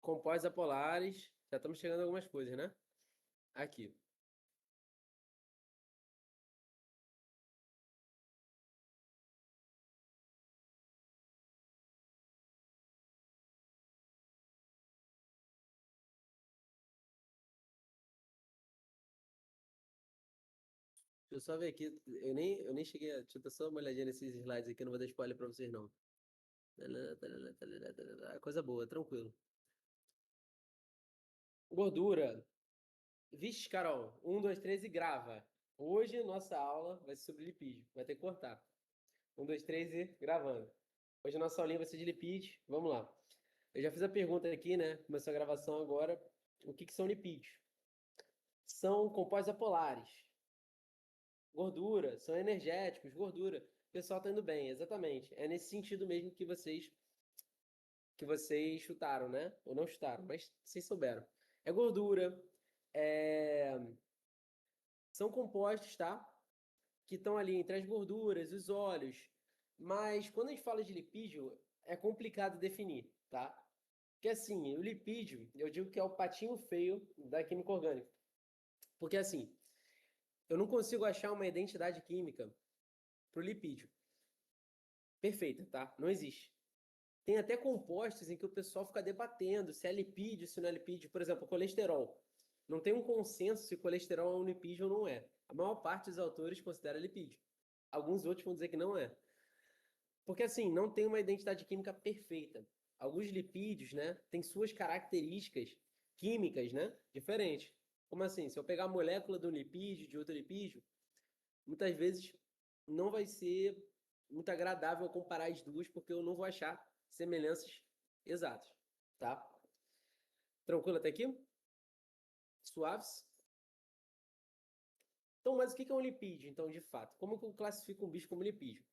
Compostos apolares. Já estamos chegando a algumas coisas, né? Aqui. Deixa eu só ver aqui. Eu nem cheguei a. Deixa eu dar só uma olhadinha nesses slides aqui. Não vou dar spoiler pra vocês, não. Coisa boa, tranquilo. Gordura. Vixe, Carol. 1, 2, 3 e grava. Hoje nossa aula vai ser sobre lipídio. Vai ter que cortar. 1, 2, 3 e gravando. Hoje a nossa aulinha vai ser de lipídios. Vamos lá. Eu já fiz a pergunta aqui, né? Começou a gravação agora. O que são lipídios? São compostos apolares. Gordura, são energéticos, gordura. O pessoal tá indo bem, exatamente. É nesse sentido mesmo que vocês chutaram, né? Ou não chutaram, mas vocês souberam. É gordura, são compostos, tá? Que estão ali entre as gorduras, os óleos. Mas quando a gente fala de lipídio, é complicado definir, tá? Porque assim, o lipídio, eu digo que é o patinho feio da química orgânica. Porque assim, eu não consigo achar uma identidade química pro lipídio. Perfeita, tá? Não existe. Tem até compostos em que o pessoal fica debatendo se é lipídio, se não é lipídio. Por exemplo, o colesterol. Não tem um consenso se o colesterol é um lipídio ou não é. A maior parte dos autores considera lipídio. Alguns outros vão dizer que não é. Porque assim, não tem uma identidade química perfeita. Alguns lipídios, né, têm suas características químicas, né, diferentes. Como assim? Se eu pegar a molécula de um lipídio, de outro lipídio, muitas vezes não vai ser muito agradável comparar as duas, porque eu não vou achar semelhanças exatas, tá? Tranquilo até aqui? Suaves? Então, mas o que é um lipídio, então, de fato? Como que eu classifico um bicho como lipídio?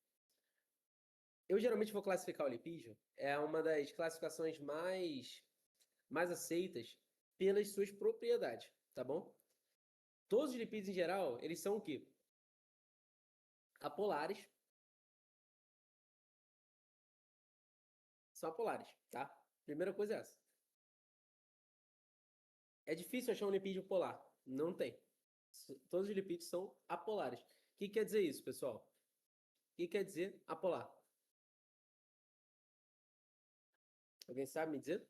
Eu geralmente vou classificar o lipídio, é uma das classificações mais aceitas pelas suas propriedades, tá bom? Todos os lipídios em geral, eles são o quê? Apolares. São apolares, tá? Primeira coisa é essa. É difícil achar um lipídio polar. Não tem. Todos os lipídios são apolares. O que quer dizer isso, pessoal? O que quer dizer apolar? Alguém sabe me dizer?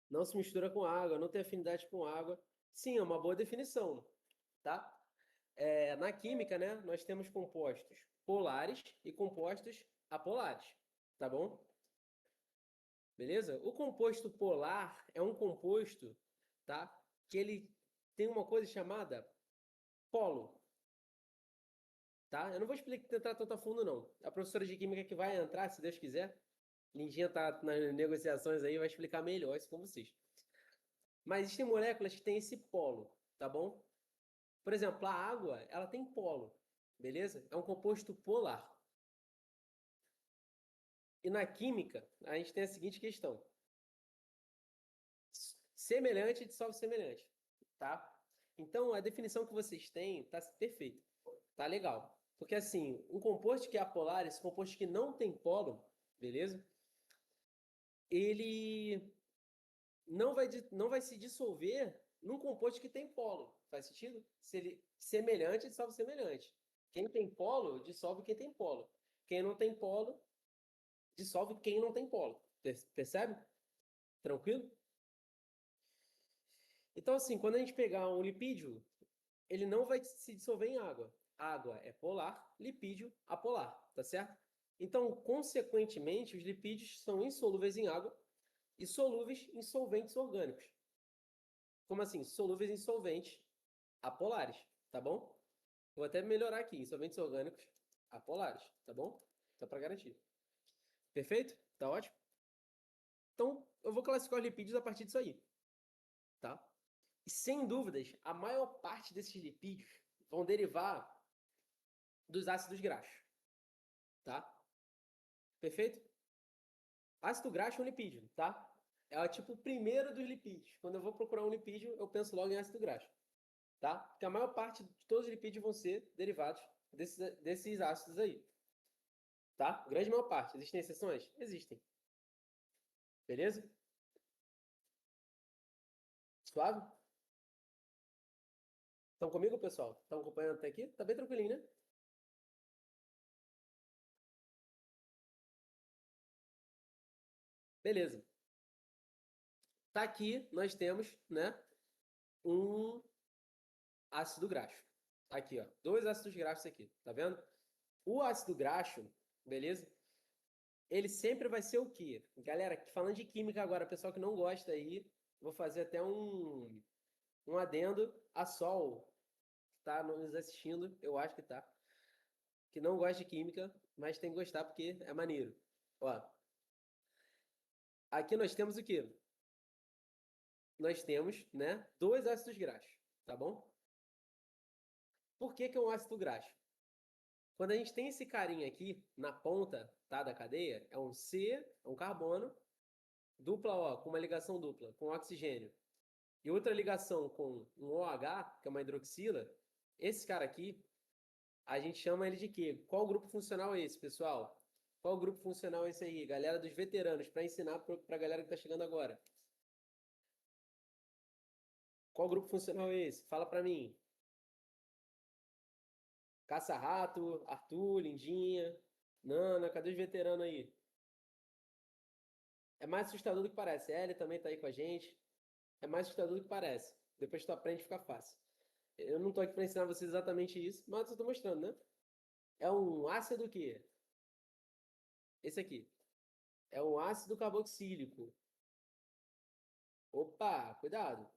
Não se mistura com água, não tem afinidade com água. Sim, é uma boa definição, tá? Na química, né, nós temos compostos polares e compostos apolares, tá bom? Beleza? O composto polar é um composto, tá? Que ele tem uma coisa chamada polo, tá? Eu não vou explicar, entrar tanto a fundo, não. A professora de química que vai entrar, se Deus quiser, Lindinha tá nas negociações aí, vai explicar melhor isso com vocês. Mas existem moléculas que têm esse polo, tá bom? Por exemplo, a água, ela tem polo, beleza? É um composto polar. E na química, a gente tem a seguinte questão: semelhante dissolve semelhante, tá? Então, a definição que vocês têm tá perfeita, tá legal. Porque assim, um composto que é apolar, esse composto que não tem polo, beleza? Ele não vai se dissolver num composto que tem polo. Faz sentido? Se ele semelhante, dissolve semelhante. Quem tem polo, dissolve quem tem polo. Quem não tem polo, dissolve quem não tem polo. Percebe? Tranquilo? Então, assim, quando a gente pegar um lipídio, ele não vai se dissolver em água. Água é polar, lipídio apolar, tá certo? Então, consequentemente, os lipídios são insolúveis em água e solúveis em solventes orgânicos. Como assim? Solúveis em solventes apolares, tá bom? Vou até melhorar aqui, em solventes orgânicos apolares, tá bom? Só para garantir. Perfeito? Tá ótimo? Então, eu vou classificar os lipídios a partir disso aí, tá? E sem dúvidas, a maior parte desses lipídios vão derivar dos ácidos graxos, tá? Perfeito? Ácido graxo é um lipídio, tá? É tipo o primeiro dos lipídios. Quando eu vou procurar um lipídio, eu penso logo em ácido graxo, tá? Porque a maior parte de todos os lipídios vão ser derivados desses ácidos aí, tá? Grande maior parte. Existem exceções? Existem. Beleza? Suave? Estão comigo, pessoal? Estão acompanhando até aqui? Tá bem tranquilinho, né? Beleza. Tá aqui, nós temos, né, um ácido graxo. Aqui, ó. Dois ácidos graxos aqui, tá vendo? O ácido graxo, beleza? Ele sempre vai ser o quê? Galera, falando de química agora, pessoal que não gosta aí, vou fazer até um adendo a Sol, que tá nos assistindo, eu acho que tá, que não gosta de química, mas tem que gostar porque é maneiro. Ó, aqui nós temos o quê? Nós temos, né, dois ácidos graxos, tá bom? Por que que é um ácido graxo? Quando a gente tem esse carinha aqui na ponta, tá, da cadeia, é um C, é um carbono, dupla O, com uma ligação dupla, com oxigênio, e outra ligação com um OH, que é uma hidroxila, esse cara aqui, a gente chama ele de quê? Qual grupo funcional é esse, pessoal? Qual grupo funcional é esse aí? Galera dos veteranos, para ensinar para a galera que está chegando agora. Qual grupo funcional é esse? Fala para mim. Caça-rato, Arthur, Lindinha, Nana, cadê os veteranos aí? É mais assustador do que parece. Ellie também tá aí com a gente. É mais assustador do que parece. Depois tu aprende, fica fácil. Eu não tô aqui para ensinar vocês exatamente isso, mas eu tô mostrando, né? É um ácido que esse aqui. É um ácido carboxílico. Opa, cuidado.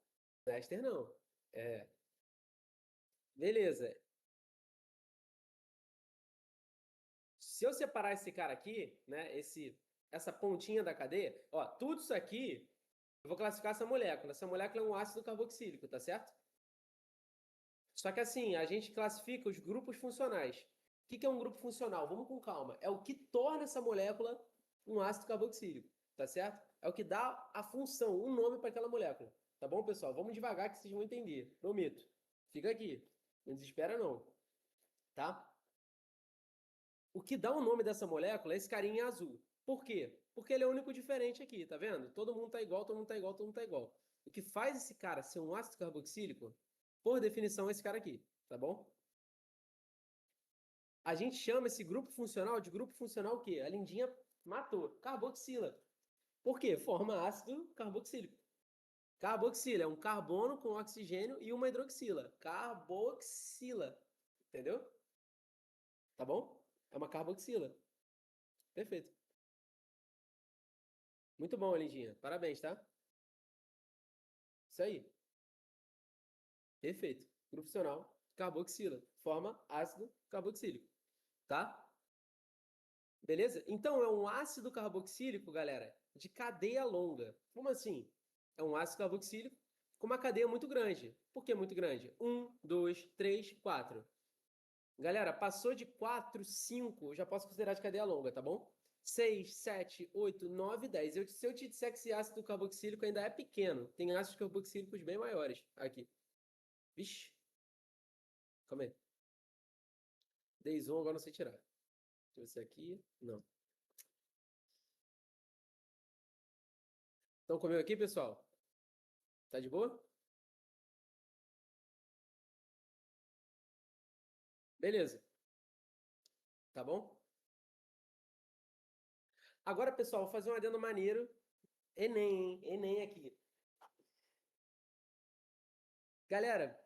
Não é éster, não. É. Beleza. Se eu separar esse cara aqui, né? Essa pontinha da cadeia, ó, tudo isso aqui, eu vou classificar essa molécula. Essa molécula é um ácido carboxílico, tá certo? Só que assim, a gente classifica os grupos funcionais. O que é um grupo funcional? Vamos com calma. É o que torna essa molécula um ácido carboxílico, tá certo? É o que dá a função, um nome para aquela molécula. Tá bom, pessoal? Vamos devagar que vocês vão entender. Prometo. Fica aqui. Não desespera, não. Tá? O que dá o nome dessa molécula é esse carinha azul. Por quê? Porque ele é o único diferente aqui, tá vendo? Todo mundo tá igual, todo mundo tá igual, todo mundo tá igual. O que faz esse cara ser um ácido carboxílico, por definição, é esse cara aqui, tá bom? A gente chama esse grupo funcional de grupo funcional o quê? A Lindinha matou. Carboxila. Por quê? Forma ácido carboxílico. Carboxila é um carbono com oxigênio e uma hidroxila. Carboxila. Entendeu? Tá bom? É uma carboxila. Perfeito. Muito bom, Lindinha. Parabéns, tá? Isso aí. Perfeito. Grupo funcional, carboxila. Forma ácido carboxílico. Tá? Beleza? Então, é um ácido carboxílico, galera, de cadeia longa. Como assim? É um ácido carboxílico com uma cadeia muito grande. Por que muito grande? 1, 2, 3, 4. Galera, passou de 4, 5, já posso considerar de cadeia longa, tá bom? 6, 7, 8, 9, 10. Se eu te disser que esse ácido carboxílico ainda é pequeno, tem ácidos carboxílicos bem maiores aqui. Vixe, calma aí. Days 1 agora não sei tirar. Deixa eu ver se aqui. Não. Estão comigo aqui, pessoal? Tá de boa? Beleza. Tá bom? Agora, pessoal, vou fazer um adendo maneiro. Enem, hein? Enem aqui. Galera,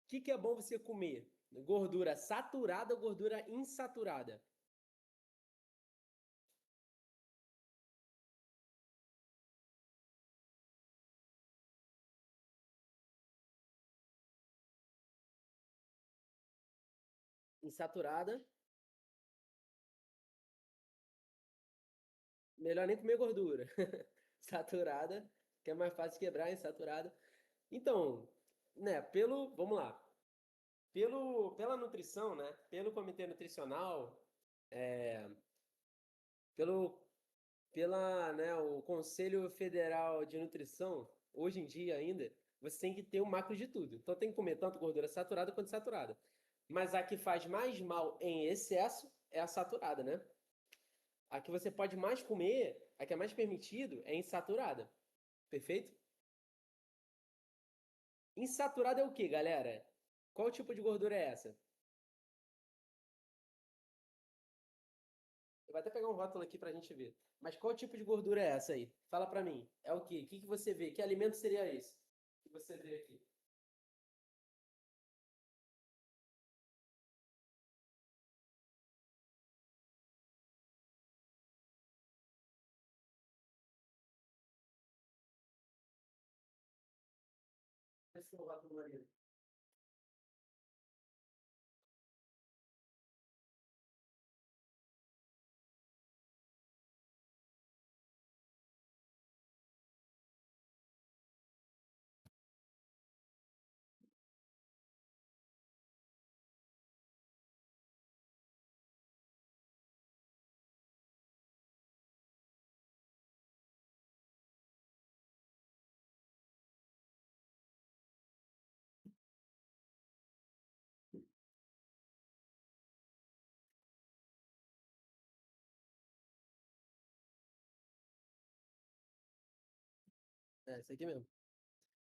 o que é bom você comer? Gordura saturada ou gordura insaturada? Insaturada, melhor nem comer gordura. Saturada, que é mais fácil de quebrar, insaturada. Então, né, vamos lá. Pela nutrição, né, pelo comitê nutricional, é, pelo pela, né, o Conselho Federal de Nutrição, hoje em dia ainda, você tem que ter um macro de tudo. Então tem que comer tanto gordura saturada quanto insaturada. Mas a que faz mais mal em excesso é a saturada, né? A que você pode mais comer, a que é mais permitido, é insaturada. Perfeito? Insaturada é o que, galera? Qual tipo de gordura é essa? Eu vou até pegar um rótulo aqui pra gente ver. Mas qual tipo de gordura é essa aí? Fala pra mim. É o quê? O que que você vê? Que alimento seria esse que você vê aqui? Esse é o rótulo maneiro. É, esse aqui mesmo.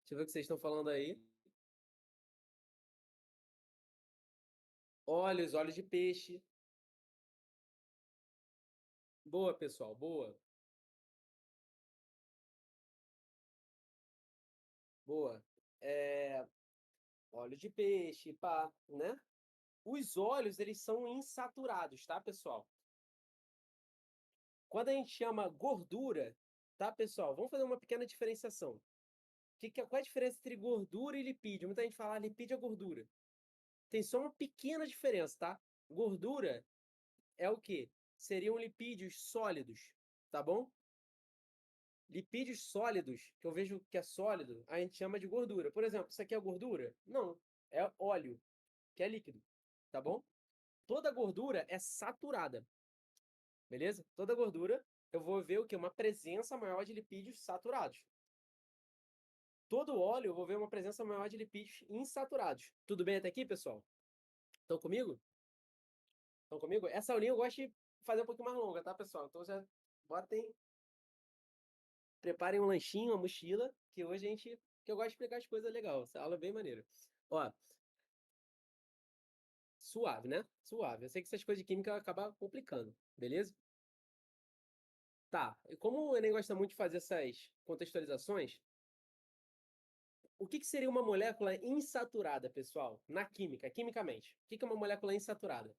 Deixa eu ver o que vocês estão falando aí. Óleos de peixe. Boa, pessoal, boa. Boa. É, óleo de peixe, pá, né? Os óleos, eles são insaturados, tá, pessoal? Quando a gente chama gordura, tá, pessoal? Vamos fazer uma pequena diferenciação. Qual é a diferença entre gordura e lipídio? Muita gente fala, ah, lipídio é gordura. Tem só uma pequena diferença, tá? Gordura é o quê? Seriam lipídios sólidos, tá bom? Lipídios sólidos, que eu vejo que é sólido, a gente chama de gordura. Por exemplo, isso aqui é gordura? Não, é óleo, que é líquido, tá bom? Toda gordura é saturada, beleza? Toda gordura, eu vou ver o quê? Uma presença maior de lipídios saturados. Todo óleo, eu vou ver uma presença maior de lipídios insaturados. Tudo bem até aqui, pessoal? Estão comigo? Estão comigo? Essa aulinha eu gosto de fazer um pouquinho mais longa, tá, pessoal? Então já botem, preparem um lanchinho, uma mochila, que hoje a gente, que eu gosto de explicar as coisas legal. Essa aula é bem maneira. Ó, suave, né? Suave. Eu sei que essas coisas de química acabam complicando, beleza? Tá. E como o Enem gosta muito de fazer essas contextualizações, o que que seria uma molécula insaturada, pessoal? Na química, quimicamente. O que que é uma molécula insaturada?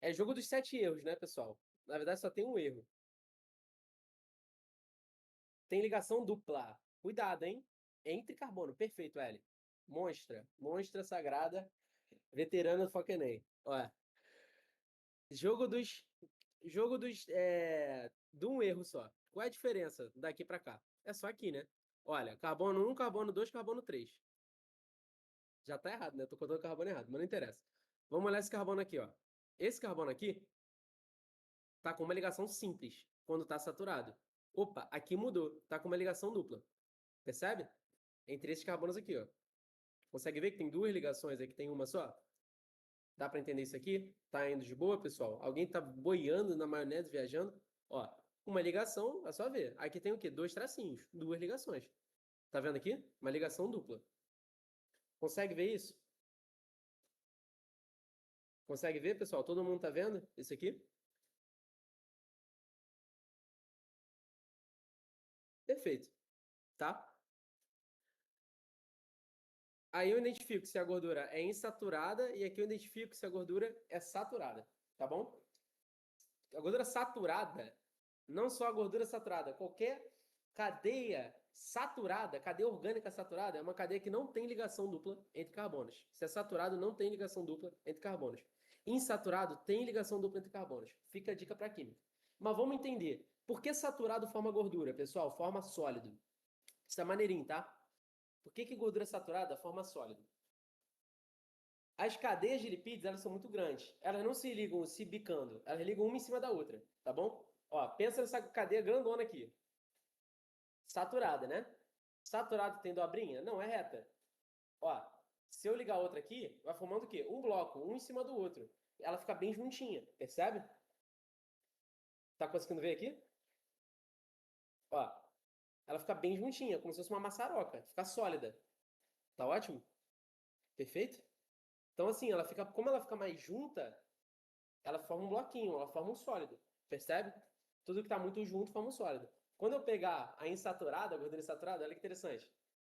É jogo dos 7 erros, né, pessoal? Na verdade, só tem um erro. Tem ligação dupla. Cuidado, hein? Entre carbono. Perfeito, L. Monstra. Monstra sagrada. Veterana do Foca Enem. Ó, jogo dos. Jogo dos. De um erro só. Qual é a diferença daqui pra cá? É só aqui, né? Olha, carbono 1, carbono 2, carbono 3. Já tá errado, né? Tô contando carbono errado, mas não interessa. Vamos olhar esse carbono aqui, ó. Esse carbono aqui tá com uma ligação simples quando tá saturado. Opa, aqui mudou. Tá com uma ligação dupla. Percebe? Entre esses carbonos aqui, ó. Consegue ver que tem duas ligações aqui, tem uma só? Dá para entender isso aqui? Tá indo de boa, pessoal? Alguém tá boiando na maionese, viajando? Ó, uma ligação, é só ver. Aqui tem o quê? Dois tracinhos, duas ligações. Tá vendo aqui? Uma ligação dupla. Consegue ver isso? Consegue ver, pessoal? Todo mundo tá vendo isso aqui? Perfeito, tá? Aí eu identifico se a gordura é insaturada e aqui eu identifico se a gordura é saturada, tá bom? A gordura saturada, não só a gordura saturada, qualquer cadeia saturada, cadeia orgânica saturada, é uma cadeia que não tem ligação dupla entre carbonos. Se é saturado, não tem ligação dupla entre carbonos. Insaturado tem ligação dupla entre carbonos. Fica a dica para química. Mas vamos entender. Por que saturado forma gordura, pessoal? Forma sólido. Isso é maneirinho, tá? Por que gordura saturada forma sólido? As cadeias de lipídios, elas são muito grandes. Elas não se ligam se bicando, elas ligam uma em cima da outra, tá bom? Ó, pensa nessa cadeia grandona aqui. Saturada, né? Saturado tem dobrinha? Não, é reta. Ó, se eu ligar outra aqui, vai formando o quê? Um bloco, um em cima do outro. Ela fica bem juntinha, percebe? Tá conseguindo ver aqui? Ó, ela fica bem juntinha, como se fosse uma maçaroca. Fica sólida. Tá ótimo? Perfeito? Então, assim, ela fica, como ela fica mais junta, ela forma um bloquinho, ela forma um sólido. Percebe? Tudo que tá muito junto forma um sólido. Quando eu pegar a insaturada, a gordura insaturada, olha que interessante.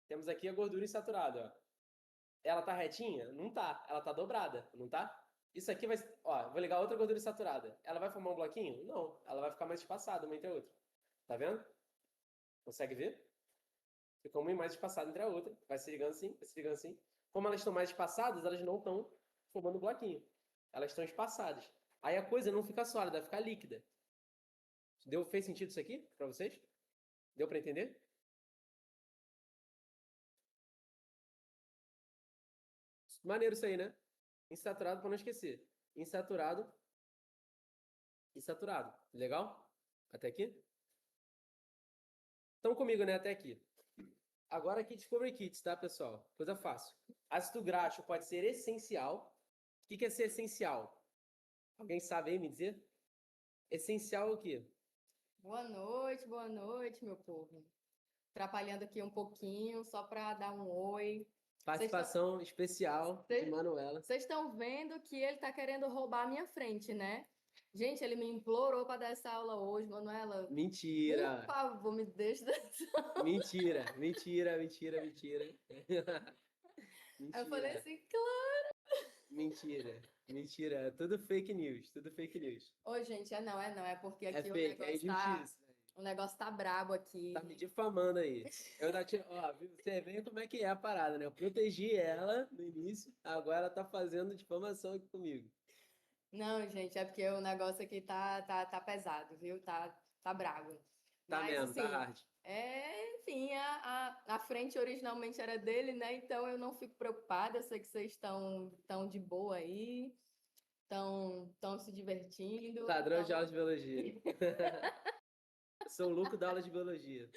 Temos aqui a gordura insaturada, ó. Ela tá retinha? Não tá. Ela tá dobrada, não tá? Isso aqui vai. Ó, vou ligar outra gordura insaturada. Ela vai formar um bloquinho? Não. Ela vai ficar mais espaçada uma entre a outra. Tá vendo? Consegue ver? Fica uma mais espaçada entre a outra. Vai se ligando assim, vai se ligando assim. Como elas estão mais espaçadas, elas não estão formando bloquinho. Elas estão espaçadas. Aí a coisa não fica sólida, vai ficar líquida. Fez sentido isso aqui pra vocês? Deu pra entender? Maneiro isso aí, né? Insaturado pra não esquecer. Insaturado e saturado. Legal? Até aqui? Estão comigo, né? Até aqui. Agora aqui Discovery Kits, tá, pessoal? Coisa fácil. Ácido graxo pode ser essencial. O que é ser essencial? Alguém sabe aí me dizer? Essencial é o quê? Boa noite, meu povo. Atrapalhando aqui um pouquinho, só para dar um oi. Participação especial de Manuela. Vocês estão vendo que ele está querendo roubar a minha frente, né? Gente, ele me implorou para dar essa aula hoje, Manuela. Por Mentira! favor, me deixa dar. Mentira! Mentira, mentira, mentira. Aí eu falei Mentira. assim, claro. Mentira. Mentira. Tudo fake news. Tudo fake news. Ô, gente, é porque É aqui fake, é injustiça. o negócio tá brabo aqui. Tá me difamando aí. Eu ainda tinha, ó, você vê como é que é a parada, né? Eu protegi ela no início, agora ela tá fazendo difamação aqui comigo. Não, gente, é porque o negócio aqui tá pesado, viu? Tá brabo. Tá Mas, mesmo, tá assim, hard. enfim, a frente originalmente era dele, né? Então eu não fico preocupada. Eu sei que vocês estão de boa aí, estão se divertindo. Padrão de Então, aula de biologia. Sou o louco da aula de biologia.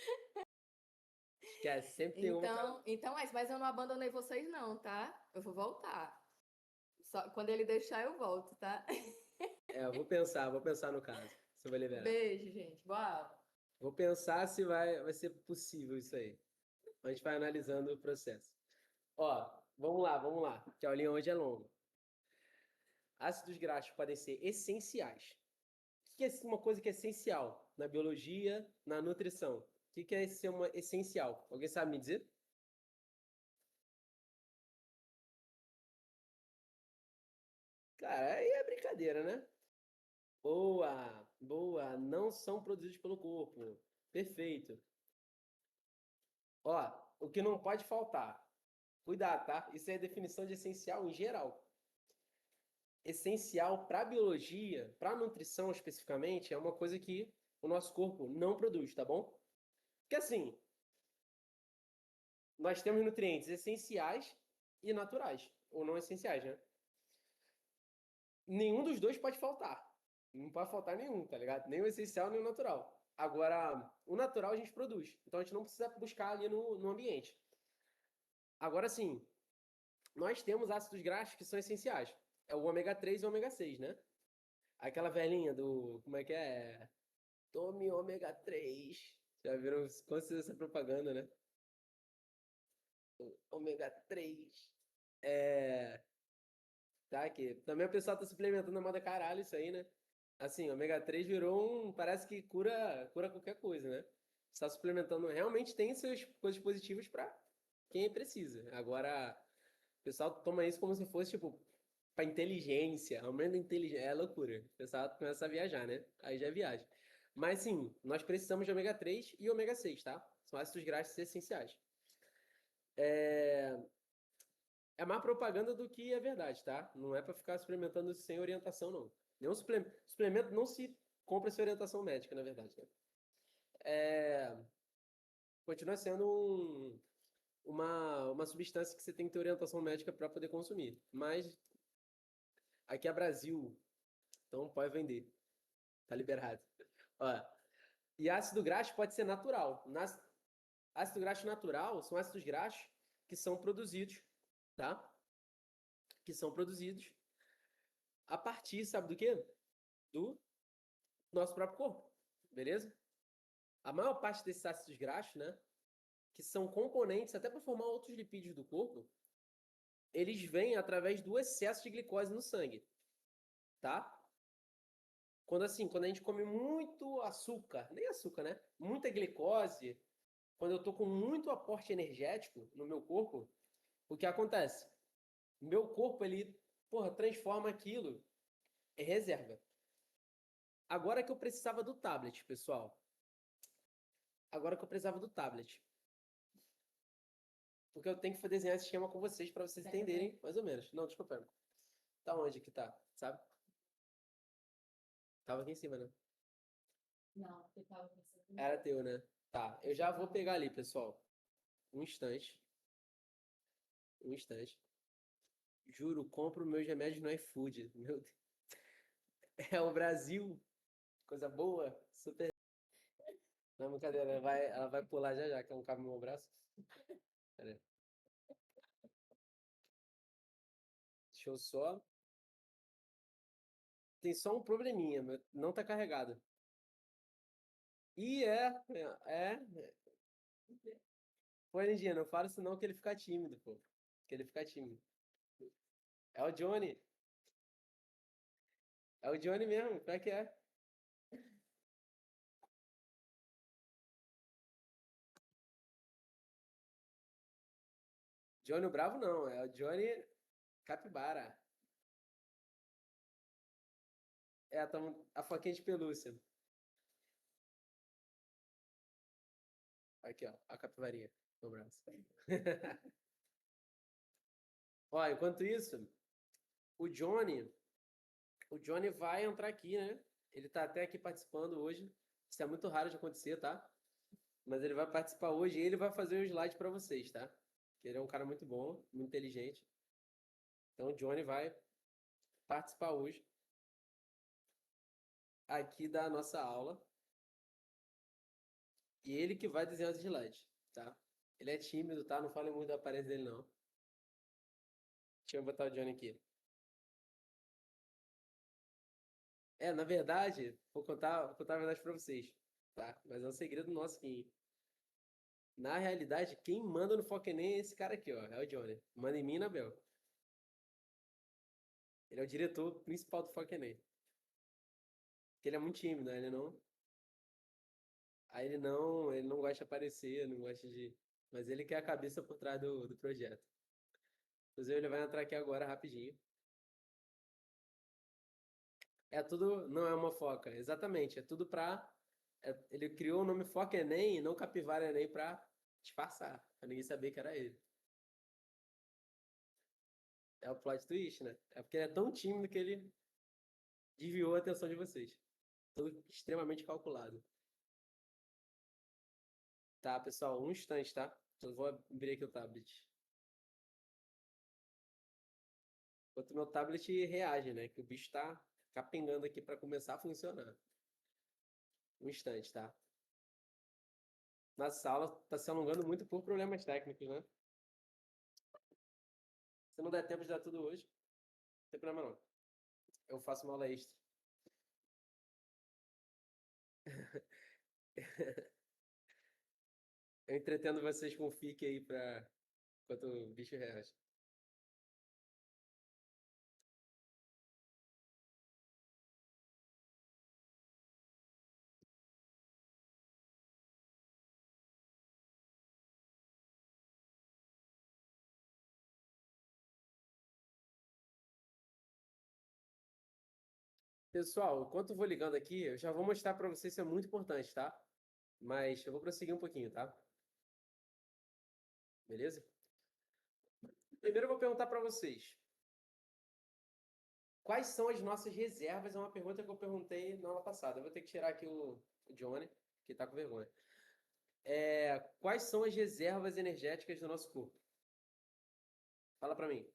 Esquece, sempre tem uma pra... mas eu não abandonei vocês, não, tá? Eu vou voltar. Só quando ele deixar, eu volto, tá? É, eu vou pensar no caso, se eu vou liberar. Beijo, gente. Boa aula. Vou pensar se vai ser possível isso aí. A gente vai analisando o processo. Ó, vamos lá, que a aulinha hoje é longa. Ácidos graxos podem ser essenciais. O que é uma coisa que é essencial na biologia, na nutrição? O que é ser uma essencial? Alguém sabe me dizer? Cara, aí é brincadeira, né? Boa, boa. Não são produzidos pelo corpo. Perfeito. Ó, o que não pode faltar. Cuidado, tá? Isso é a definição de essencial em geral. Essencial para a biologia, para a nutrição especificamente, é uma coisa que o nosso corpo não produz, tá bom? Porque assim, nós temos nutrientes essenciais e naturais, ou não essenciais, né? Nenhum dos dois pode faltar. Não pode faltar nenhum, tá ligado? Nem o essencial, nem o natural. Agora, o natural a gente produz. Então a gente não precisa buscar ali no ambiente. Agora sim, nós temos ácidos graxos que são essenciais. É o ômega 3 e o ômega 6, né? Aquela velhinha do. Como é que é? Tome ômega 3. Já viram com certeza essa propaganda, né? Ômega 3. É. Tá aqui. Também o pessoal tá suplementando a moda caralho isso aí, né? Assim, ômega 3 virou um. Parece que cura qualquer coisa, né? Está suplementando. Realmente tem suas coisas positivas para quem precisa. Agora, o pessoal toma isso como se fosse, tipo, pra inteligência, aumento da inteligência. É loucura. O pessoal começa a viajar, né? Aí já é viagem. Mas sim, nós precisamos de ômega 3 e ômega 6, tá? São ácidos graxos essenciais. É mais propaganda do que é verdade, tá? Não é para ficar suplementando sem orientação, não. Nenhum suplemento não se compra sem orientação médica, na verdade, né? Continua sendo uma substância que você tem que ter orientação médica para poder consumir. Mas aqui é Brasil, então pode vender. Tá liberado. Ó, e ácido graxo pode ser natural. Ácido graxo natural são ácidos graxos que são produzidos, tá? Que são produzidos a partir, sabe do quê? Do nosso próprio corpo, beleza? A maior parte desses ácidos graxos, né? Que são componentes até para formar outros lipídios do corpo, eles vêm através do excesso de glicose no sangue, tá? Quando a gente come muito açúcar, nem açúcar, né? Muita glicose, quando eu tô com muito aporte energético no meu corpo, o que acontece? Meu corpo, ele, porra, transforma aquilo em reserva. Agora que eu precisava do tablet, pessoal. Agora que eu precisava do tablet. Porque eu tenho que desenhar esse esquema com vocês para vocês entenderem mais ou menos. Não, desculpa. Tá onde que tá? Sabe? Tava aqui em cima, né? Não, porque tava pensando. Era teu, né? Tá, eu já vou pegar ali, pessoal. Um instante. Um instante. Juro, compro meus remédios no iFood. Meu Deus. É o Brasil. Coisa boa. Super. Não, brincadeira. Ela vai pular já já, que não cabe no meu braço. Pera aí. Deixa eu só. Tem só um probleminha, não tá carregado. E é. Pô, Lindinha, não fala isso não que ele fica tímido, pô. Que ele fica tímido. É o Johnny. É o Johnny mesmo, como é que é? Johnny o Bravo não, é o Johnny Capibara. É, a foquinha de pelúcia. Aqui, ó, a capivarinha no braço. Ó, enquanto isso, o Johnny, o Johnny vai entrar aqui, né? Ele tá até aqui participando hoje. Isso é muito raro de acontecer, tá? Mas ele vai participar hoje e ele vai fazer um slide para vocês, tá? Que ele é um cara muito bom, muito inteligente. Então o Johnny vai participar hoje aqui da nossa aula. E ele que vai desenhar os slides, tá? Ele é tímido, tá? Não fale muito da aparência dele, não. Deixa eu botar o Johnny aqui. É, na verdade, vou contar a verdade pra vocês, tá? Mas é um segredo nosso aqui. Na realidade, quem manda no Foca Enem é esse cara aqui, ó. É o Johnny. Manda em mim e na Bel. Ele é o diretor principal do Foca Enem. Porque ele é muito tímido, né? Ele não gosta de aparecer, não gosta de... Mas ele que é a cabeça por trás do projeto. Inclusive, ele vai entrar aqui agora rapidinho. É tudo, não é uma foca, exatamente. É tudo pra. Ele criou o nome Foca Enem e não Capivara Enem pra disfarçar, pra ninguém saber que era ele. É o plot twist, né? É porque ele é tão tímido que ele desviou a atenção de vocês. Tudo extremamente calculado. Tá, pessoal, um instante, tá? Eu vou abrir aqui o tablet. Enquanto meu tablet reage, né? Que o bicho tá capengando aqui pra começar a funcionar. Um instante, tá? Nossa aula tá se alongando muito por problemas técnicos, né? Se não der tempo de dar tudo hoje, não tem problema não. Eu faço uma aula extra. Eu entretendo vocês com o FIC aí pra... enquanto o bicho reage. Pessoal, enquanto eu vou ligando aqui, eu já vou mostrar pra vocês, isso é muito importante, tá? Mas eu vou prosseguir um pouquinho, tá? Beleza? Primeiro eu vou perguntar pra vocês. Quais são as nossas reservas? É uma pergunta que eu perguntei na aula passada. Eu vou ter que tirar aqui o Johnny, que tá com vergonha. Quais são as reservas energéticas do nosso corpo? Fala pra mim.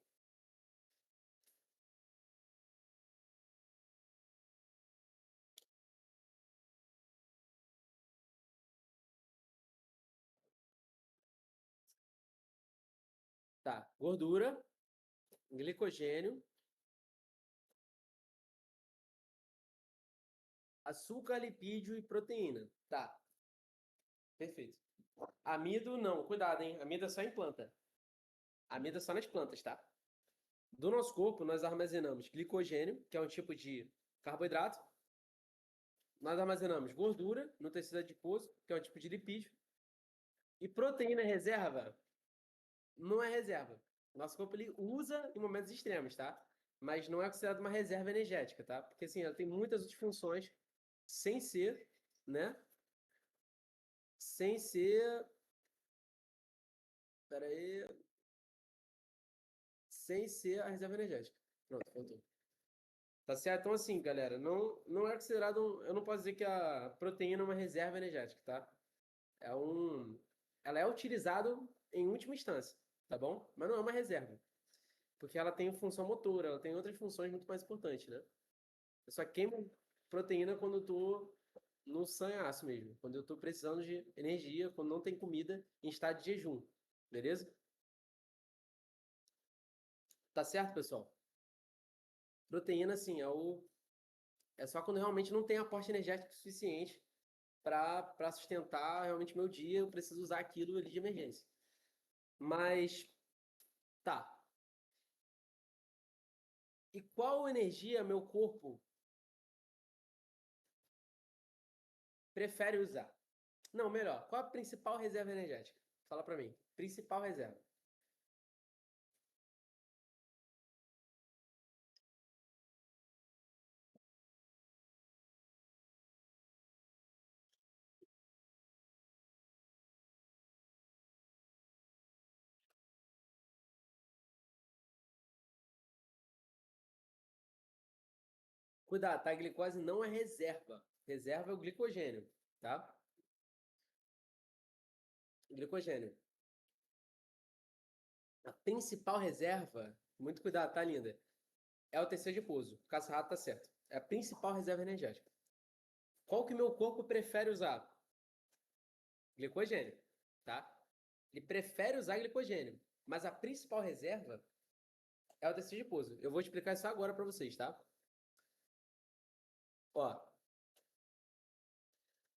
Tá, gordura, glicogênio, açúcar, lipídio e proteína. Tá, perfeito. Amido, não, cuidado, hein? Amido é só em planta. Amido é só nas plantas, tá? Do nosso corpo, nós armazenamos glicogênio, que é um tipo de carboidrato. Nós armazenamos gordura no tecido adiposo, que é um tipo de lipídio. E proteína reserva não é reserva. Nosso corpo ele usa em momentos extremos, tá? Mas não é considerado uma reserva energética, tá? Porque assim, ela tem muitas outras funções sem ser, né? Sem ser. Pera aí. Sem ser a reserva energética. Pronto, voltou. Tá certo? Então, assim, galera, não é considerado. Eu não posso dizer que a proteína é uma reserva energética, tá? É um. Ela é utilizada em última instância, tá bom? Mas não é uma reserva. Porque ela tem função motora, ela tem outras funções muito mais importantes, né? Eu só queimo proteína quando eu tô no sanhaço mesmo. Quando eu tô precisando de energia, quando não tem comida em estado de jejum. Beleza? Tá certo, pessoal? Proteína, assim, é só quando realmente não tem aporte energético suficiente para sustentar realmente meu dia, eu preciso usar aquilo ali de emergência. Mas, tá. E qual energia meu corpo prefere usar? Não, melhor. Qual a principal reserva energética? Fala para mim. Principal reserva. Cuidado, tá? A glicose não é reserva. Reserva é o glicogênio, tá? Glicogênio. A principal reserva, muito cuidado, tá, linda? É o tecido adiposo. O caça-rato tá certo. É a principal reserva energética. Qual que meu corpo prefere usar? Glicogênio, tá? Ele prefere usar glicogênio, mas a principal reserva é o tecido adiposo. Eu vou explicar isso agora para vocês, tá? Ó,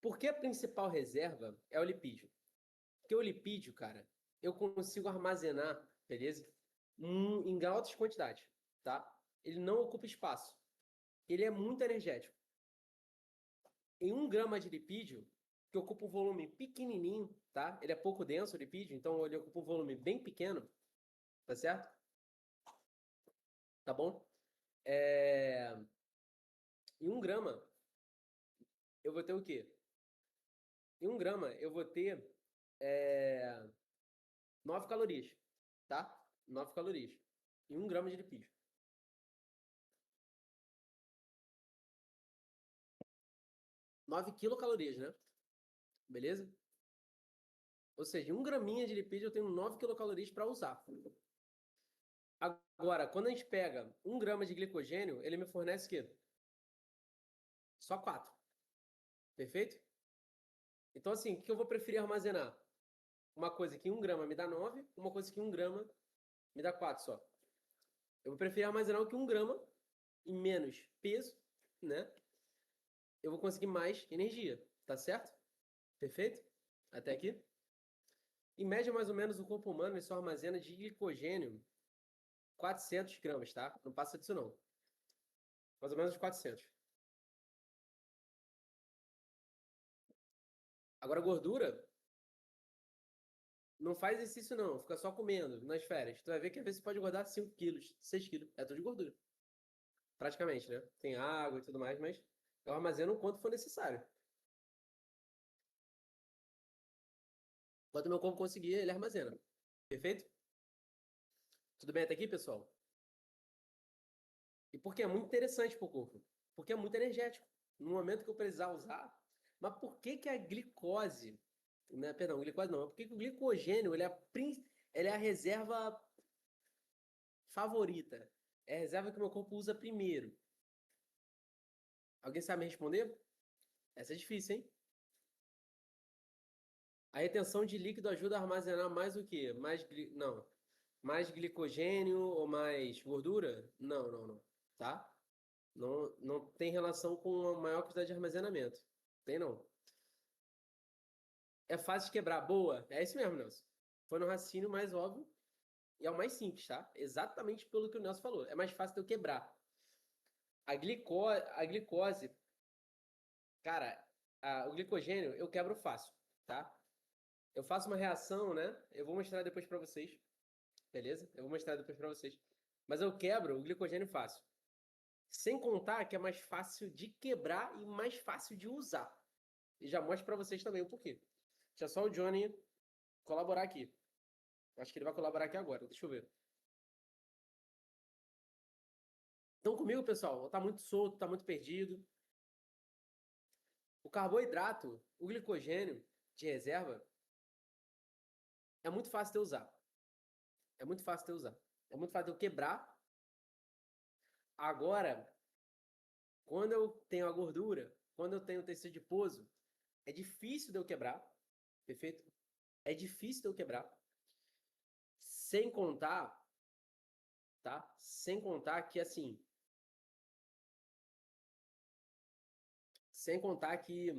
por que a principal reserva é o lipídio? Porque o lipídio, cara, eu consigo armazenar, beleza? Em altas quantidades, tá? Ele não ocupa espaço. Ele é muito energético. Em 1 grama de lipídio, que ocupa um volume pequenininho, tá? Ele é pouco denso, o lipídio, então ele ocupa um volume bem pequeno, tá certo? Tá bom? Em 1 grama, eu vou ter o quê? Em 1 grama, eu vou ter é, 9 calorias, tá? 9 calorias. Em 1 grama de lipídio. 9 quilocalorias, né? Beleza? Ou seja, em 1 graminha de lipídio eu tenho 9 quilocalorias para usar. Agora, quando a gente pega 1 grama de glicogênio, ele me fornece o quê? Só 4. Perfeito? Então, assim, o que eu vou preferir armazenar? Uma coisa que em 1 grama me dá 9, uma coisa que em 1 grama me dá 4 só. Eu vou preferir armazenar o que 1 grama em menos peso, né? Eu vou conseguir mais energia, tá certo? Perfeito? Até aqui? Em média, mais ou menos, o corpo humano ele só armazena de glicogênio 400 gramas, tá? Não passa disso, não. Mais ou menos 400. Agora, gordura, não faz exercício, não. Fica só comendo nas férias. Tu vai ver que às vezes você pode engordar 5 quilos, 6 quilos. É tudo de gordura. Praticamente, né? Tem água e tudo mais, mas eu armazeno o quanto for necessário. Quanto meu corpo conseguir, ele armazena. Perfeito? Tudo bem até aqui, pessoal? E porque é muito interessante para o corpo. Porque é muito energético. No momento que eu precisar usar. Mas por que que a glicose, né? Perdão, glicose não. Por que que o glicogênio ele é a reserva favorita? É a reserva que o meu corpo usa primeiro. Alguém sabe me responder? Essa é difícil, hein? A retenção de líquido ajuda a armazenar mais o quê? Não. Mais glicogênio ou mais gordura? Não, não, não, tá? Não, não tem relação com a maior quantidade de armazenamento. Tem não. É fácil de quebrar? Boa. É isso mesmo, Nelson. Foi no raciocínio mais óbvio e é o mais simples, tá? Exatamente pelo que o Nelson falou. É mais fácil de eu quebrar. A glicose, cara, o glicogênio eu quebro fácil, tá? Eu faço uma reação, né? Eu vou mostrar depois para vocês, beleza? Eu vou mostrar depois para vocês. Mas eu quebro o glicogênio fácil. Sem contar que é mais fácil de quebrar e mais fácil de usar. E já mostro para vocês também o porquê. Deixa só o Johnny colaborar aqui. Acho que ele vai colaborar aqui agora. Deixa eu ver. Estão comigo, pessoal? Tá muito solto, tá muito perdido. O carboidrato, o glicogênio de reserva, é muito fácil de eu usar. É muito fácil de eu usar. É muito fácil de eu quebrar. Agora, quando eu tenho a gordura, quando eu tenho o tecido adiposo, é difícil de eu quebrar. Perfeito? É difícil de eu quebrar. Sem contar, tá? Sem contar que, assim, sem contar que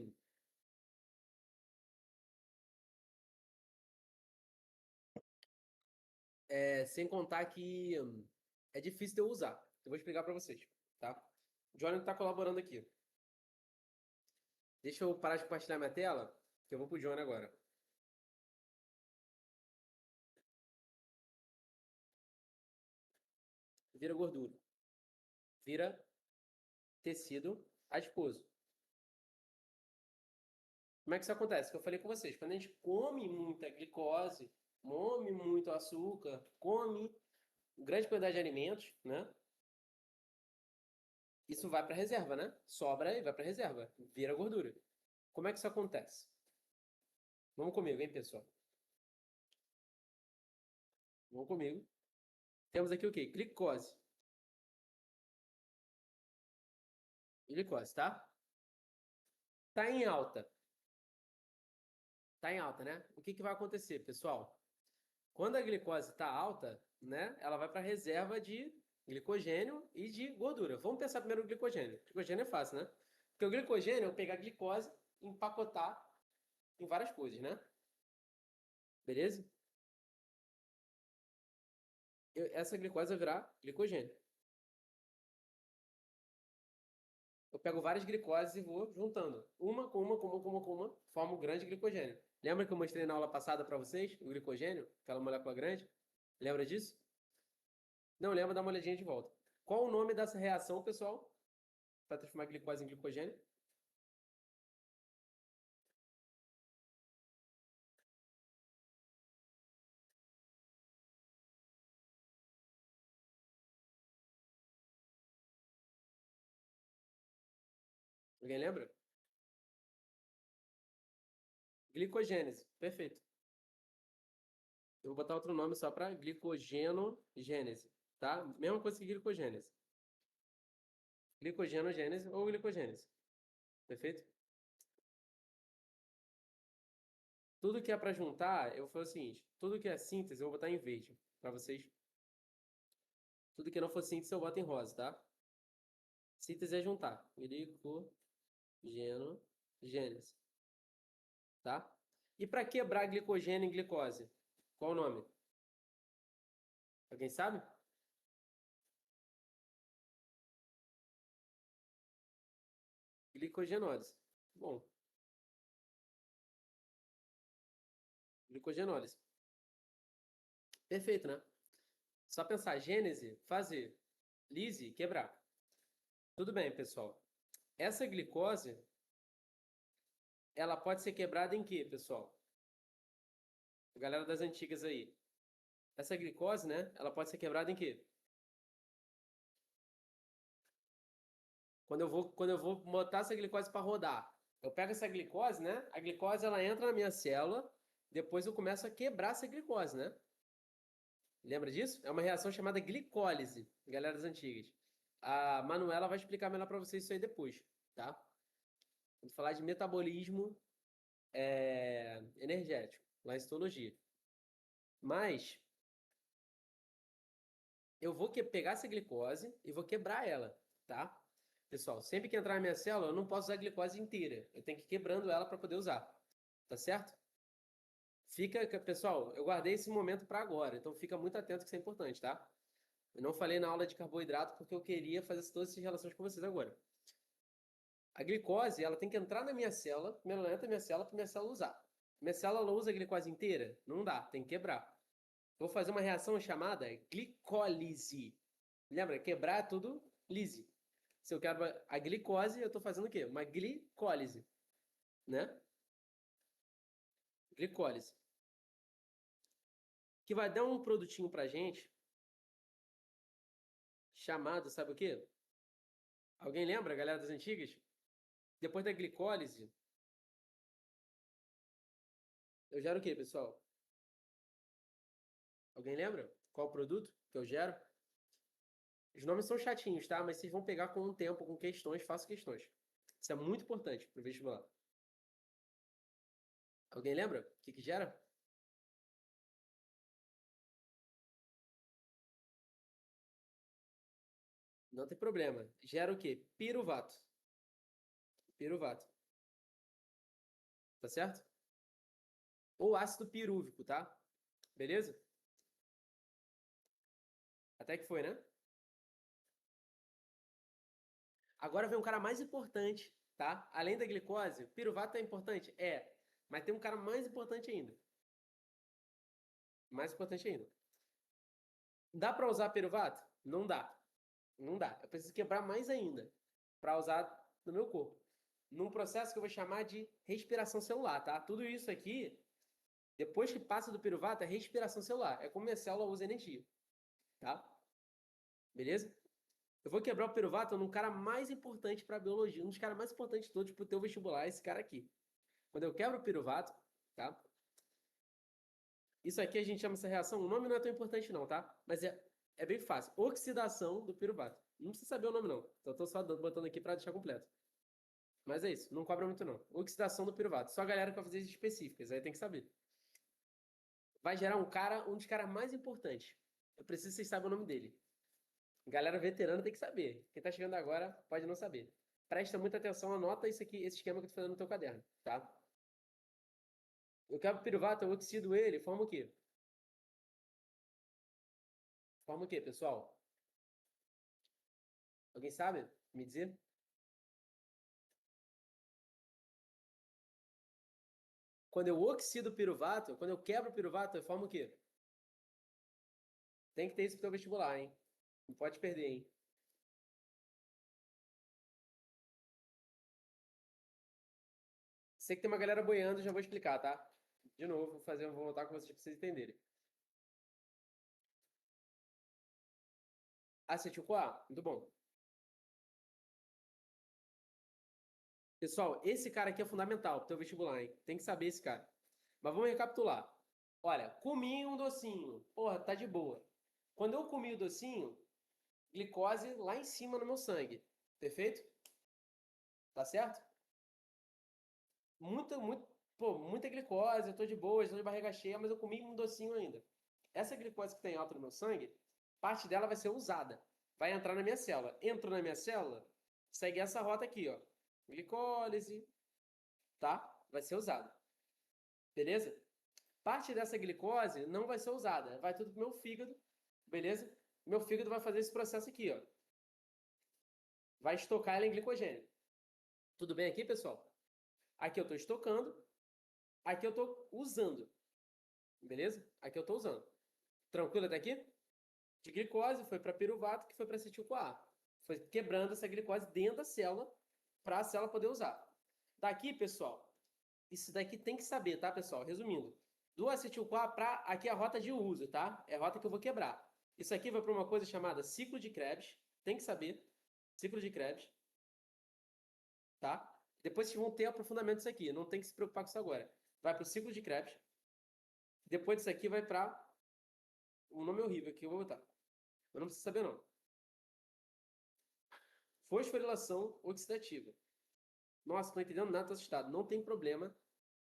é difícil de eu usar. Eu vou explicar para vocês, tá? O Johnny está colaborando aqui. Deixa eu parar de compartilhar minha tela, que eu vou pro Johnny agora. Vira gordura. Vira tecido adiposo. Como é que isso acontece? Que eu falei com vocês. Quando a gente come muita glicose, come muito açúcar, come grande quantidade de alimentos, né? Isso vai para reserva, né? Sobra e vai para reserva. Vira gordura. Como é que isso acontece? Vamos comigo, hein, pessoal? Vamos comigo. Temos aqui o quê? Glicose. Glicose, tá? Tá em alta. Tá em alta, né? O que que vai acontecer, pessoal? Quando a glicose está alta, né? Ela vai para a reserva de glicogênio e de gordura. Vamos pensar primeiro no glicogênio. O glicogênio é fácil, né? Porque o glicogênio é eu pegar a glicose e empacotar em várias coisas, né? Beleza? Essa glicose vai virar glicogênio. Eu pego várias glicoses e vou juntando. Uma com uma, com uma, com uma, com uma, forma um grande glicogênio. Lembra que eu mostrei na aula passada para vocês o glicogênio? Aquela molécula grande? Lembra disso? Não lembra? Dá uma olhadinha de volta. Qual o nome dessa reação, pessoal? Para transformar glicose em glicogênio? Alguém lembra? Glicogênese. Perfeito. Eu vou botar outro nome só para glicogenogênese, tá? Mesma coisa que glicogênese. Glicogenogênese ou glicogênese. Perfeito? Tudo que é para juntar, eu vou fazer o seguinte: tudo que é síntese, eu vou botar em verde para vocês. Tudo que não for síntese, eu boto em rosa, tá? Síntese é juntar. Glicogenogênese. Tá? E para quebrar glicogênio em glicose? Qual o nome? Alguém sabe? Glicogenólise. Bom, glicogenólise. Perfeito, né? Só pensar gênese, fazer. Lise, quebrar. Tudo bem, pessoal. Essa glicose, ela pode ser quebrada em quê, pessoal? A galera das antigas aí. Essa glicose, né? Ela pode ser quebrada em quê? Quando eu vou botar essa glicose para rodar, eu pego essa glicose, né? A glicose ela entra na minha célula, depois eu começo a quebrar essa glicose, né? Lembra disso? É uma reação chamada glicólise, galera das antigas. A Manuela vai explicar melhor para vocês isso aí depois, tá? Vamos falar de metabolismo energético, lá em histologia. Mas eu vou pegar essa glicose e vou quebrar ela, tá? Pessoal, sempre que entrar na minha célula, eu não posso usar a glicose inteira. Eu tenho que ir quebrando ela para poder usar. Tá certo? Pessoal, eu guardei esse momento para agora, então fica muito atento que isso é importante, tá? Eu não falei na aula de carboidrato porque eu queria fazer todas essas relações com vocês agora. A glicose, ela tem que entrar na minha célula, primeiro ela entra na minha célula para minha célula usar. Minha célula usa a glicose inteira? Não dá, tem que quebrar. Eu vou fazer uma reação chamada glicólise. Lembra? Quebrar é tudo lise. Se eu quero a glicose, eu estou fazendo o quê? Uma glicólise, né? Glicólise. Que vai dar um produtinho pra gente chamado, sabe o quê? Alguém lembra, galera das antigas? Depois da glicólise, eu gero o quê, pessoal? Alguém lembra? Qual o produto que eu gero? Os nomes são chatinhos, tá? Mas vocês vão pegar com o tempo, com questões, faço questões. Isso é muito importante para o vestibular. Alguém lembra? O que gera? Não tem problema. Gera o quê? Piruvato. Piruvato. Tá certo? Ou ácido pirúvico, tá? Beleza? Até que foi, né? Agora vem um cara mais importante, tá? Além da glicose, piruvato é importante? É. Mas tem um cara mais importante ainda. Mais importante ainda. Dá para usar piruvato? Não dá. Não dá. Eu preciso quebrar mais ainda para usar no meu corpo. Num processo que eu vou chamar de respiração celular, tá? Tudo isso aqui, depois que passa do piruvato, é respiração celular. É como a célula usa energia, tá? Beleza? Eu vou quebrar o piruvato num cara mais importante para a biologia, um dos caras mais importantes de todos para o teu vestibular, esse cara aqui. Quando eu quebro o piruvato, tá? Isso aqui a gente chama essa reação, o nome não é tão importante não, tá? Mas é bem fácil. Oxidação do piruvato. Não precisa saber o nome não. Então tô só botando aqui para deixar completo. Mas é isso, não cobra muito não. Oxidação do piruvato. Só a galera que vai fazer as específicas, aí tem que saber. Vai gerar um dos caras mais importantes. Eu preciso que vocês saibam o nome dele. Galera veterana tem que saber. Quem tá chegando agora pode não saber. Presta muita atenção, anota isso aqui, esse esquema que eu tô fazendo no teu caderno, tá? Eu quebro o piruvato, eu oxido ele, forma o quê? Forma o quê, pessoal? Alguém sabe me dizer? Quando eu oxido o piruvato, quando eu quebro o piruvato, eu formo o quê? Tem que ter isso pro teu vestibular, hein? Não pode perder, hein? Sei que tem uma galera boiando, já vou explicar, tá? De novo, vou voltar com vocês para vocês entenderem. Acetil-CoA, muito bom. Pessoal, esse cara aqui é fundamental pro teu vestibular, hein? Tem que saber esse cara. Mas vamos recapitular. Olha, comi um docinho. Porra, tá de boa. Quando eu comi o docinho, glicose lá em cima no meu sangue. Perfeito? Tá certo? Muita glicose, eu tô de boa, estou de barriga cheia, mas eu comi um docinho ainda. Essa glicose que tem alta no meu sangue, parte dela vai ser usada. Vai entrar na minha célula. Entrou na minha célula, segue essa rota aqui, ó. Glicólise, tá? Vai ser usada. Beleza? Parte dessa glicose não vai ser usada. Vai tudo pro meu fígado, beleza? Meu fígado vai fazer esse processo aqui, ó. Vai estocar ela em glicogênio. Tudo bem aqui, pessoal? Aqui eu estou estocando, aqui eu estou usando. Beleza? Aqui eu estou usando. Tranquilo até aqui? De glicose foi para piruvato, que foi para acetil-CoA. Foi quebrando essa glicose dentro da célula para a célula poder usar. Daqui, pessoal, isso daqui tem que saber, tá, pessoal? Resumindo, do acetil-CoA para aqui é a rota de uso, tá? É a rota que eu vou quebrar. Isso aqui vai para uma coisa chamada ciclo de Krebs. Tem que saber. Ciclo de Krebs. Tá? Depois vocês vão ter aprofundamento disso aqui. Não tem que se preocupar com isso agora. Vai para o ciclo de Krebs. Depois disso aqui vai para... O nome é horrível aqui, eu vou botar. Eu não preciso saber, não. Fosforilação oxidativa. Nossa, não estou entendendo nada, estou assustado. Não tem problema.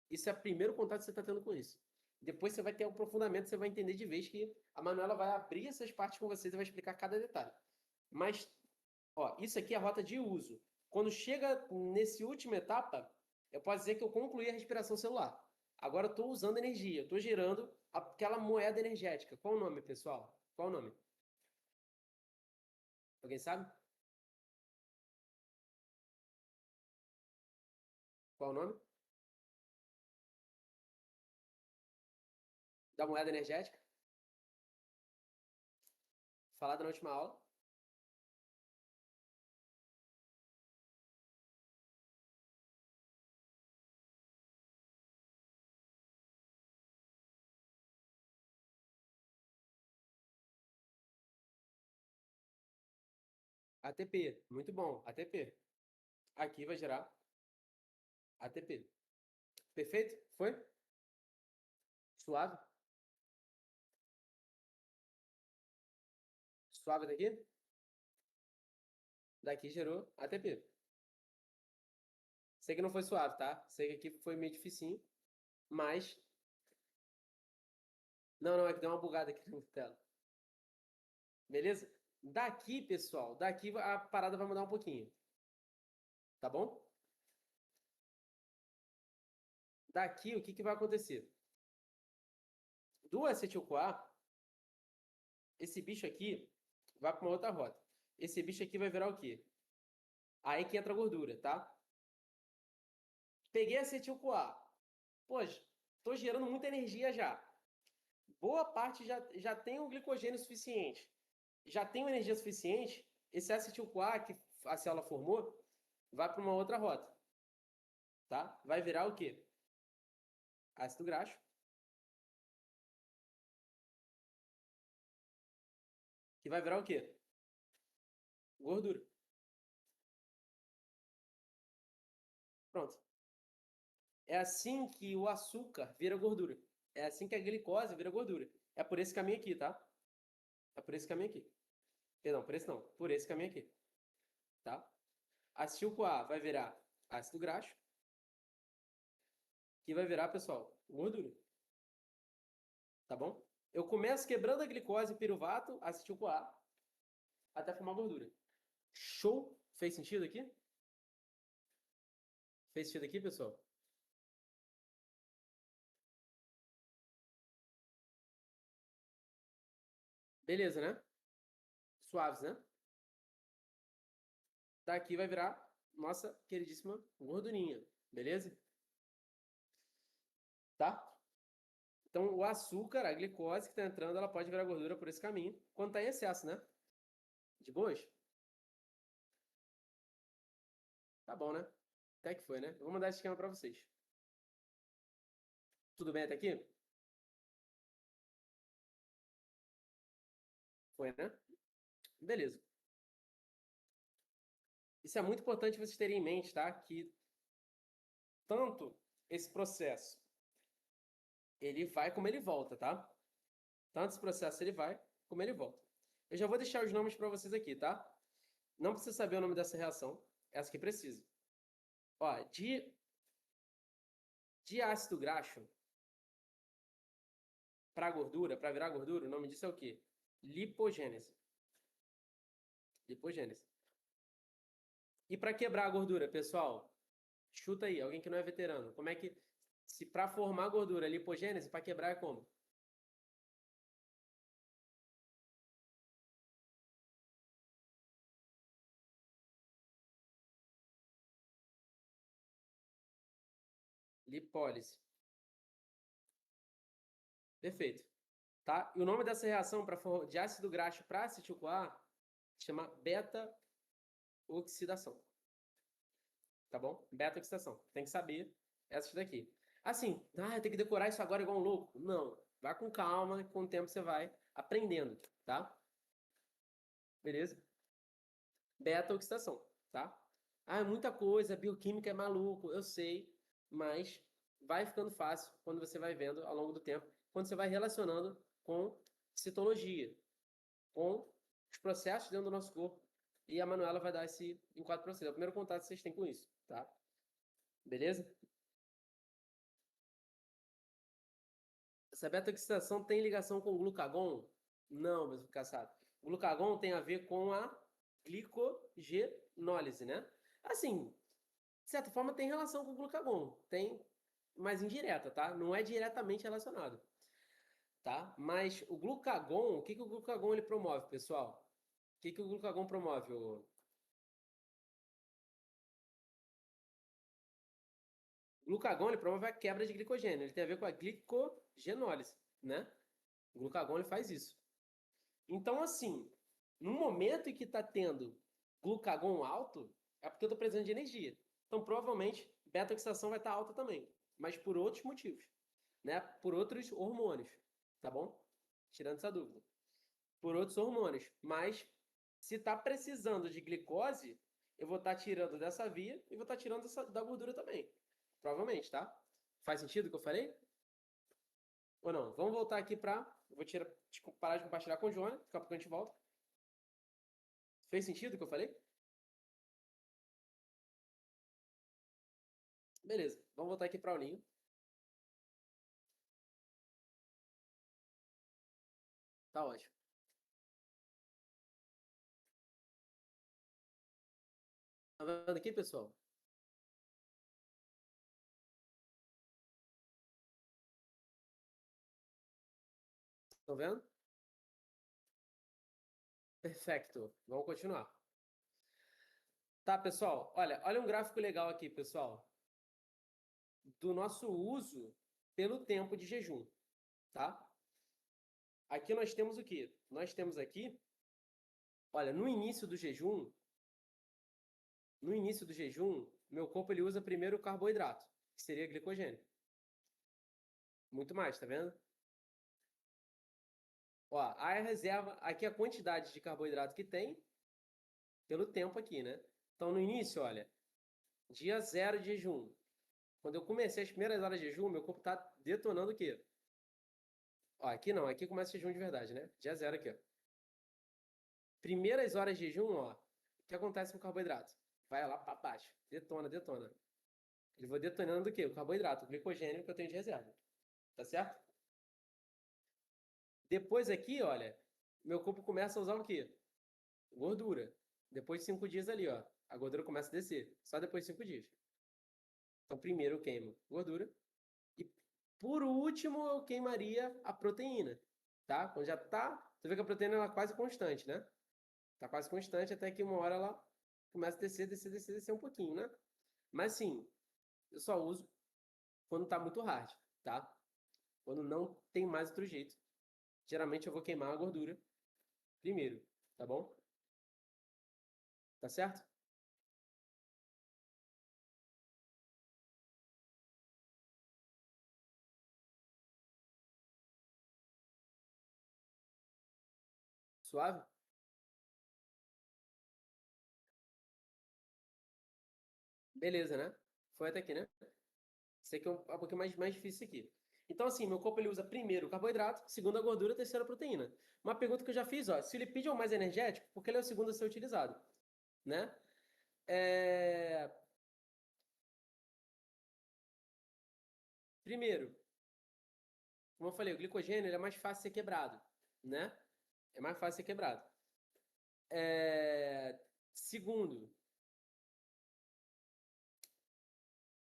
Isso é o primeiro contato que você está tendo com isso. Depois você vai ter o aprofundamento, você vai entender de vez que a Manuela vai abrir essas partes com vocês e vai explicar cada detalhe. Mas, ó, isso aqui é a rota de uso. Quando chega nesse última etapa, eu posso dizer que eu concluí a respiração celular. Agora eu estou usando energia, estou gerando aquela moeda energética. Qual o nome, pessoal? Qual o nome? Alguém sabe? Qual o nome? Da moeda energética? Falada na última aula. ATP. Muito bom. ATP. Aqui vai gerar ATP. Perfeito? Foi? Suave? Suave daqui? Daqui gerou ATP. Sei que não foi suave, tá? Sei que aqui foi meio dificinho, mas... Não, é que deu uma bugada aqui na tela. Beleza? Daqui, pessoal, daqui a parada vai mudar um pouquinho. Tá bom? Daqui, o que que vai acontecer? Do acetil-CoA, esse bicho aqui vai para uma outra rota. Esse bicho aqui vai virar o quê? Aí que entra a gordura, tá? Peguei acetil-CoA. Poxa, tô gerando muita energia já. Boa parte já tem o glicogênio suficiente. Já tem energia suficiente. Esse acetil-CoA que a célula formou vai para uma outra rota. Tá? Vai virar o quê? Ácido graxo. Que vai virar o quê? Gordura. Pronto. É assim que o açúcar vira gordura. É assim que a glicose vira gordura. É por esse caminho aqui, tá? É por esse caminho aqui. Perdão, por esse não. Por esse caminho aqui. Tá? Acetil-CoA vai virar ácido graxo. Que vai virar, pessoal, gordura. Tá bom? Eu começo quebrando a glicose piruvato, acetil-CoA, até formar gordura. Show? Fez sentido aqui? Fez sentido aqui, pessoal? Beleza, né? Suaves, né? Daqui vai virar nossa queridíssima gordurinha. Beleza? Tá? Então, o açúcar, a glicose que está entrando, ela pode virar gordura por esse caminho, quando está em excesso, né? De boas? Tá bom, né? Até que foi, né? Eu vou mandar esse esquema para vocês. Tudo bem até aqui? Foi, né? Beleza. Isso é muito importante vocês terem em mente, tá? Que tanto esse processo, ele vai como ele volta, tá? Tanto esse processo ele vai como ele volta. Eu já vou deixar os nomes para vocês aqui, tá? Não precisa saber o nome dessa reação, essa que precisa. Ó, de ácido graxo para gordura, para virar gordura, o nome disso é o quê? Lipogênese. Lipogênese. E para quebrar a gordura, pessoal, chuta aí, alguém que não é veterano. Como é que, se para formar gordura, lipogênese, para quebrar é como? Lipólise. Perfeito. Tá? E o nome dessa reação de ácido graxo para acetil-CoA chama beta-oxidação. Tá bom? Beta-oxidação. Tem que saber essas daqui. Assim, eu tenho que decorar isso agora igual um louco. Não. Vá com calma, com o tempo você vai aprendendo, tá? Beleza? Beta-oxidação, tá? É muita coisa, bioquímica é maluco, eu sei, mas vai ficando fácil quando você vai vendo ao longo do tempo, quando você vai relacionando com citologia, com os processos dentro do nosso corpo. E a Manuela vai dar esse enquadro para vocês. É o primeiro contato que vocês têm com isso, tá? Beleza? Essa beta-oxidação tem ligação com o glucagon? Não, mas caçado. O glucagon tem a ver com a glicogenólise, né? Assim, de certa forma tem relação com o glucagon. Tem, mas indireta, tá? Não é diretamente relacionado, tá? Mas o glucagon, o que que o glucagon ele promove, pessoal? O que que o glucagon promove? O glucagon ele promove a quebra de glicogênio. Ele tem a ver com a glicogenólise, né? O glucagon ele faz isso. Então, assim, no momento em que está tendo glucagon alto, é porque eu estou precisando de energia. Então, provavelmente, beta-oxidação vai estar alta também, mas por outros motivos, né? Por outros hormônios, tá bom? Tirando essa dúvida. Por outros hormônios. Mas, se está precisando de glicose, eu vou estar tirando dessa via e vou estar tirando da gordura também. Provavelmente, tá? Faz sentido o que eu falei? Ou não? Vamos voltar aqui para... Vou parar de compartilhar com o Joana, daqui a pouco a gente volta. Fez sentido o que eu falei? Beleza, vamos voltar aqui para a aulinha. Tá ótimo. Tá vendo aqui, pessoal? Estão vendo? Perfeito. Vamos continuar. Tá, pessoal? Olha um gráfico legal aqui, pessoal. Do nosso uso pelo tempo de jejum, tá? Aqui nós temos o quê? Nós temos aqui, olha, no início do jejum, meu corpo ele usa primeiro o carboidrato, que seria glicogênio. Muito mais, tá vendo? Ó, a reserva, aqui a quantidade de carboidrato que tem, pelo tempo aqui, né? Então, no início, olha, dia 0 de jejum. Quando eu comecei as primeiras horas de jejum, meu corpo tá detonando o quê? Ó, aqui não, aqui começa o jejum de verdade, né? Dia 0 aqui, ó. Primeiras horas de jejum, ó, o que acontece com o carboidrato? Vai lá para baixo, detona, detona. Ele vai detonando o quê? O carboidrato, o glicogênio que eu tenho de reserva. Tá certo? Depois aqui, olha, meu corpo começa a usar o quê? Gordura. Depois de 5 dias ali, ó, a gordura começa a descer. Só depois de 5 dias. Então, primeiro eu queimo gordura. E, por último, eu queimaria a proteína. Tá? Quando já tá... Você vê que a proteína ela é quase constante, né? Tá quase constante até que uma hora ela começa a descer, descer, descer, descer um pouquinho, né? Mas, sim, eu só uso quando tá muito hard, tá? Quando não tem mais outro jeito. Geralmente eu vou queimar a gordura primeiro, tá bom? Tá certo? Suave? Beleza, né? Foi até aqui, né? Isso aqui é um pouquinho mais difícil aqui. Então, assim, meu corpo ele usa primeiro o carboidrato, segundo a gordura, terceiro a proteína. Uma pergunta que eu já fiz, ó, se o lipídio é o mais energético, por que ele é o segundo a ser utilizado? Né? É... Primeiro, como eu falei, o glicogênio ele é mais fácil de ser quebrado, né? É mais fácil de ser quebrado. Segundo,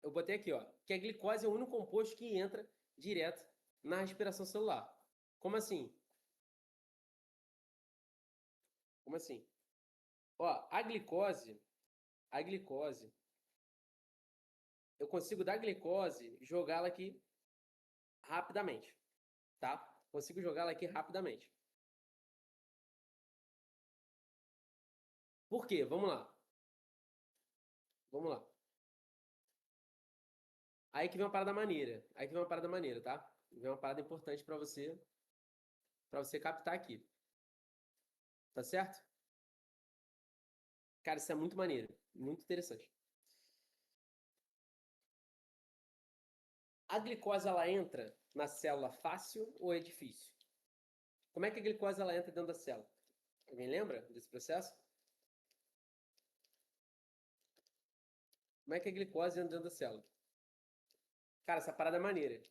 eu botei aqui, ó, que a glicose é o único composto que entra direto na respiração celular. Como assim? Como assim? Ó, a glicose, eu consigo da glicose jogá-la aqui rapidamente, tá? Consigo jogá-la aqui rapidamente. Por quê? Vamos lá. Vamos lá. Aí que vem uma parada maneira. Aí que vem uma parada maneira, tá? Vem uma parada importante para você captar aqui. Tá certo? Cara, isso é muito maneiro, muito interessante. A glicose ela entra na célula fácil ou é difícil? Como é que a glicose ela entra dentro da célula? Alguém lembra desse processo? Como é que a glicose entra dentro da célula? Cara, essa parada é maneira.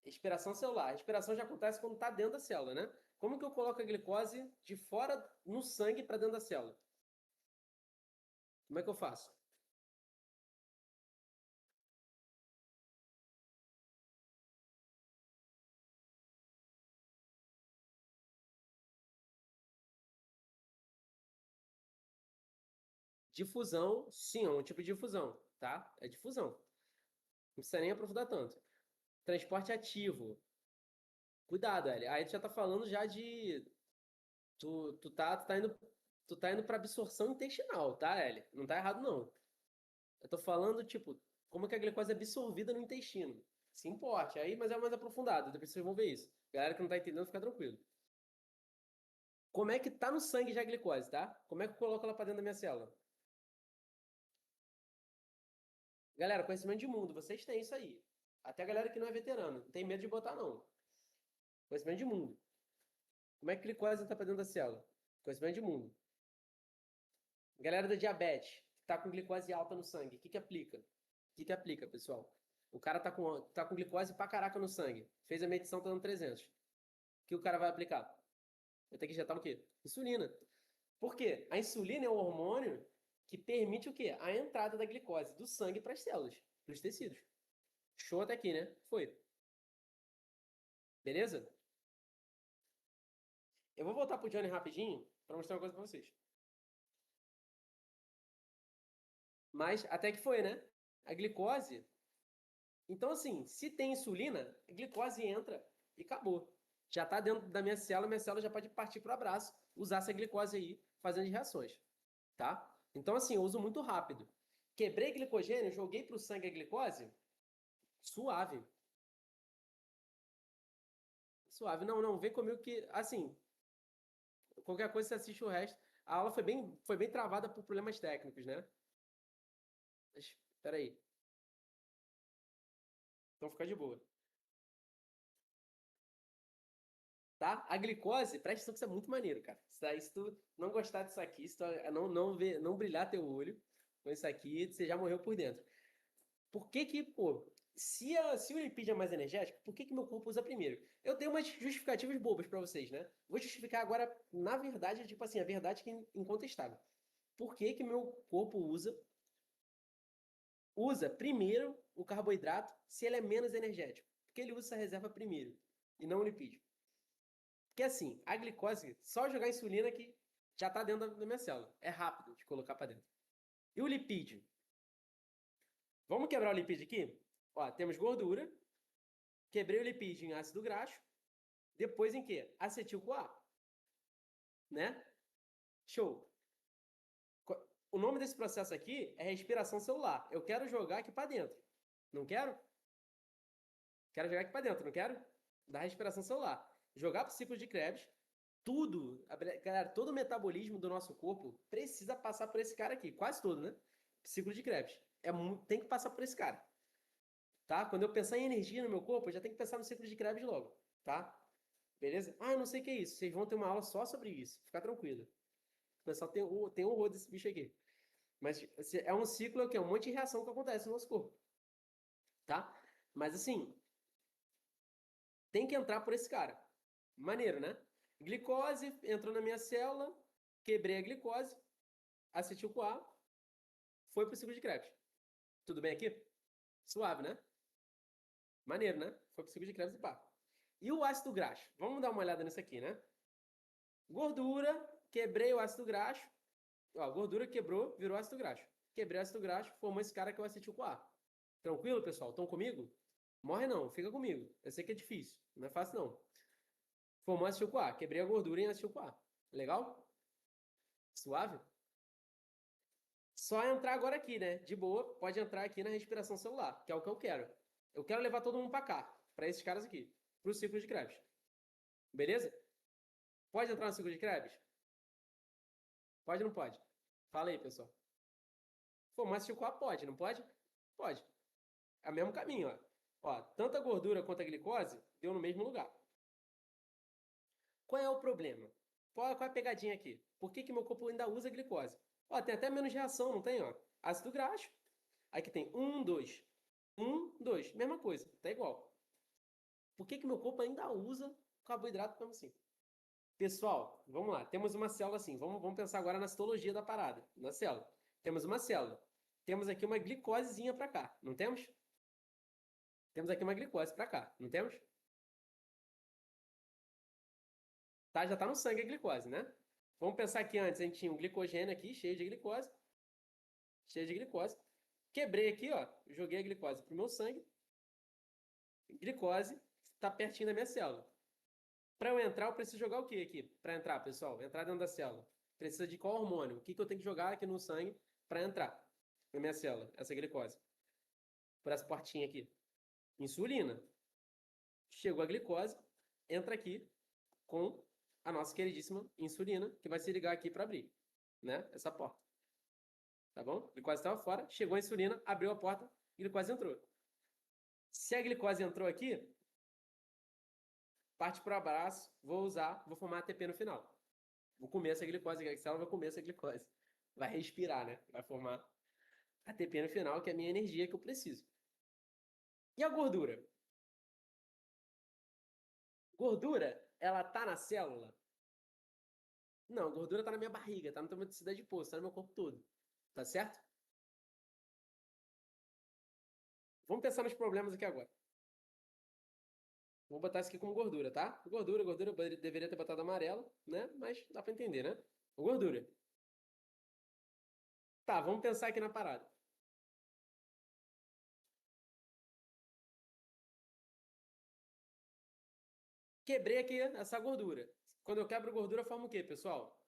Respiração celular. A respiração já acontece quando está dentro da célula, né? Como que eu coloco a glicose de fora no sangue para dentro da célula? Como é que eu faço? Difusão, sim, é um tipo de difusão, tá? É difusão. Não precisa nem aprofundar tanto. Transporte ativo. Cuidado, Eli. Aí tu já tá falando já de. Tu tá indo para absorção intestinal, tá, Eli? Não tá errado, não. Eu tô falando, tipo, como que a glicose é absorvida no intestino. Se importe. Aí, mas é mais aprofundado. Depois vocês vão ver isso. Galera que não tá entendendo, fica tranquilo. Como é que tá no sangue já a glicose, tá? Como é que eu coloco ela pra dentro da minha célula? Galera, conhecimento de mundo, vocês têm isso aí. Até a galera que não é veterano, não tem medo de botar, não. Conhecimento de mundo. Como é que glicose entra pra dentro da célula? Conhecimento de mundo. Galera da diabetes, que tá com glicose alta no sangue, o que que aplica? O que que aplica, pessoal? O cara tá com glicose pra caraca no sangue. Fez a medição, tá dando 300. O que o cara vai aplicar? Vai ter que injetar o quê? Insulina. Por quê? A insulina é o hormônio que permite o quê? A entrada da glicose do sangue para as células, para os tecidos. Show até aqui, né? Foi. Beleza? Eu vou voltar pro Johnny rapidinho para mostrar uma coisa para vocês. Mas até que foi, né? A glicose. Então, assim, se tem insulina, a glicose entra e acabou. Já está dentro da minha célula já pode partir para o abraço, usar essa glicose aí, fazendo reações. Tá? Então, assim, eu uso muito rápido. Quebrei glicogênio, joguei para o sangue a glicose, suave. Suave. Não, não, vem comigo que, assim, qualquer coisa você assiste o resto. A aula foi bem travada por problemas técnicos, né? Mas, peraí. Então fica de boa. Tá? A glicose, presta atenção que isso é muito maneiro, cara. Se tu não gostar disso aqui, se tu não brilhar teu olho com isso aqui, você já morreu por dentro. Por que que, pô, se o lipídio é mais energético, por que que meu corpo usa primeiro? Eu tenho umas justificativas bobas pra vocês, né? Vou justificar agora, na verdade, tipo assim, a verdade que é incontestável. Por que que meu corpo usa primeiro o carboidrato se ele é menos energético? Porque ele usa essa reserva primeiro e não o lipídio. Porque assim, a glicose, só jogar insulina que já está dentro da minha célula. É rápido de colocar para dentro. E o lipídio? Vamos quebrar o lipídio aqui? Ó, temos gordura. Quebrei o lipídio em ácido graxo. Depois em quê? Acetil-CoA. Né? Show. O nome desse processo aqui é respiração celular. Eu quero jogar aqui para dentro. Não quero? Quero jogar aqui para dentro, não quero? Da respiração celular. Jogar para o ciclo de Krebs. Tudo, galera, todo o metabolismo do nosso corpo precisa passar por esse cara aqui. Quase todo, né? Ciclo de Krebs. Tem que passar por esse cara. Tá? Quando eu pensar em energia no meu corpo, eu já tenho que pensar no ciclo de Krebs logo. Tá? Beleza? Ah, eu não sei o que é isso. Vocês vão ter uma aula só sobre isso. Fica tranquilo. O pessoal tem horror desse bicho aqui. Mas é um ciclo que é um monte de reação que acontece no nosso corpo. Tá? Mas assim, tem que entrar por esse cara. Maneiro, né? Glicose entrou na minha célula, quebrei a glicose, acetil-CoA, foi pro ciclo de Krebs. Tudo bem aqui? Suave, né? Maneiro, né? Foi pro ciclo de Krebs e pá. E o ácido graxo? Vamos dar uma olhada nisso aqui, né? Gordura, quebrei o ácido graxo. Ó, gordura quebrou, virou ácido graxo. Quebrei o ácido graxo, formou esse cara que é o acetil-CoA. Tranquilo, pessoal? Estão comigo? Morre não, fica comigo. Eu sei que é difícil, não é fácil não. Formou acetil-CoA, quebrei a gordura em acetil-CoA. Legal? Suave? Só entrar agora aqui, né? De boa, pode entrar aqui na respiração celular, que é o que eu quero. Eu quero levar todo mundo para cá, para esses caras aqui, para o ciclo de Krebs. Beleza? Pode entrar no ciclo de Krebs? Pode ou não pode? Fala aí, pessoal. Pô, mas acetil-CoA pode, não pode? Pode. É o mesmo caminho, ó. Ó, tanto a gordura quanto a glicose deu no mesmo lugar. Qual é o problema? Qual é a pegadinha aqui? Por que que meu corpo ainda usa glicose? Ó, tem até menos reação, não tem, ó? Ácido graxo. Aqui tem 1, 2. 1, 2. Mesma coisa, tá igual. Por que meu corpo ainda usa carboidrato mesmo assim? Pessoal, vamos lá. Temos uma célula assim. Vamos pensar agora na citologia da parada. Na célula. Temos uma célula. Temos aqui uma glicosezinha para cá. Não temos? Temos aqui uma glicose para cá. Não temos? Tá? Já está no sangue a glicose, né? Vamos pensar que antes a gente tinha um glicogênio aqui, cheio de glicose. Cheio de glicose. Quebrei aqui, ó. Joguei a glicose pro meu sangue. Glicose está pertinho da minha célula. Para eu entrar, eu preciso jogar o que aqui? Para entrar, pessoal, entrar dentro da célula. Precisa de qual hormônio? O que eu tenho que jogar aqui no sangue para entrar na minha célula, essa glicose? Por essa portinha aqui. Insulina. Chegou a glicose, entra aqui com a nossa queridíssima insulina, que vai se ligar aqui para abrir, né? Essa porta. Tá bom? A glicose estava fora, chegou a insulina, abriu a porta, a glicose entrou. Se a glicose entrou aqui, parte para o abraço, vou formar ATP no final. Vou comer essa glicose, a célula vai comer essa glicose. Vai respirar, né? Vai formar ATP no final, que é a minha energia que eu preciso. E a gordura? Gordura, ela tá na célula? Não, a gordura tá na minha barriga, tá no tamanho de cidade de poço, tá no meu corpo todo. Tá certo? Vamos pensar nos problemas aqui agora. Vou botar isso aqui como gordura, tá? Gordura, eu deveria ter botado amarela, né? Mas dá pra entender, né? Gordura. Tá, vamos pensar aqui na parada. Quebrei aqui essa gordura. Quando eu quebro gordura, forma o quê, pessoal?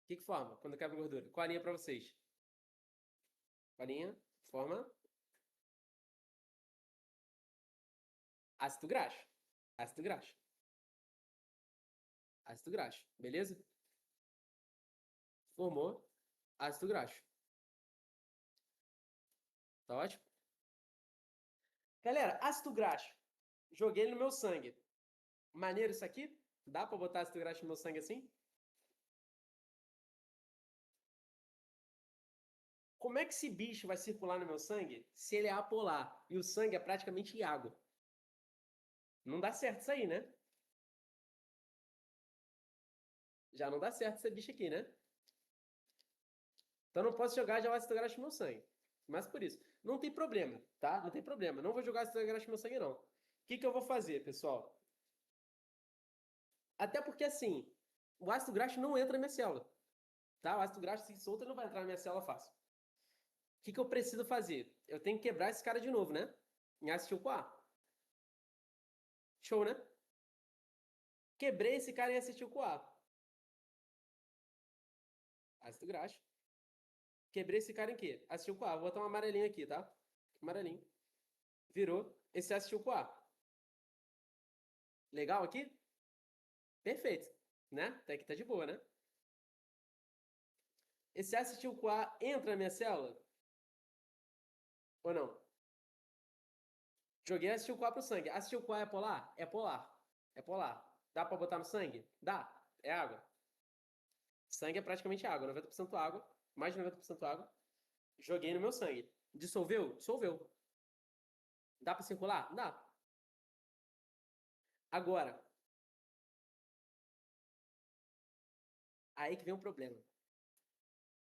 O que forma quando eu quebro gordura? Qual a linha para vocês? Qual a linha? Forma ácido graxo. Ácido graxo. Ácido graxo. Beleza? Formou ácido graxo. Tá ótimo? Galera, ácido graxo. Joguei ele no meu sangue. Maneiro isso aqui? Dá pra botar ácido graxo no meu sangue assim? Como é que esse bicho vai circular no meu sangue se ele é apolar e o sangue é praticamente água? Não dá certo isso aí, né? Já não dá certo esse bicho aqui, né? Então não posso jogar já o ácido graxo no meu sangue. Mas por isso. Não tem problema, tá? Não tem problema. Não vou jogar ácido graxo no meu sangue, não. O que eu vou fazer, pessoal? Até porque, assim, o ácido graxo não entra na minha célula. Tá? O ácido graxo, se solto, ele não vai entrar na minha célula fácil. O que eu preciso fazer? Eu tenho que quebrar esse cara de novo, né? Em acetil-CoA. Show, né? Quebrei esse cara em acetil-CoA. Ácido graxo. Quebrei esse cara em quê? Acetil-CoA. Vou botar um amarelinho aqui, tá? Amarelinho. Virou esse acetil-CoA. Legal aqui? Perfeito. Né? Até que tá de boa, né? Esse acetil-CoA entra na minha célula? Ou não? Joguei acetil-CoA pro sangue. Acetil-CoA é polar? É polar. É polar. Dá pra botar no sangue? Dá. É água. Sangue é praticamente água. 90% água. Mais de 90% água. Joguei no meu sangue. Dissolveu? Dissolveu. Dá pra circular? Dá. Agora, aí que vem o problema.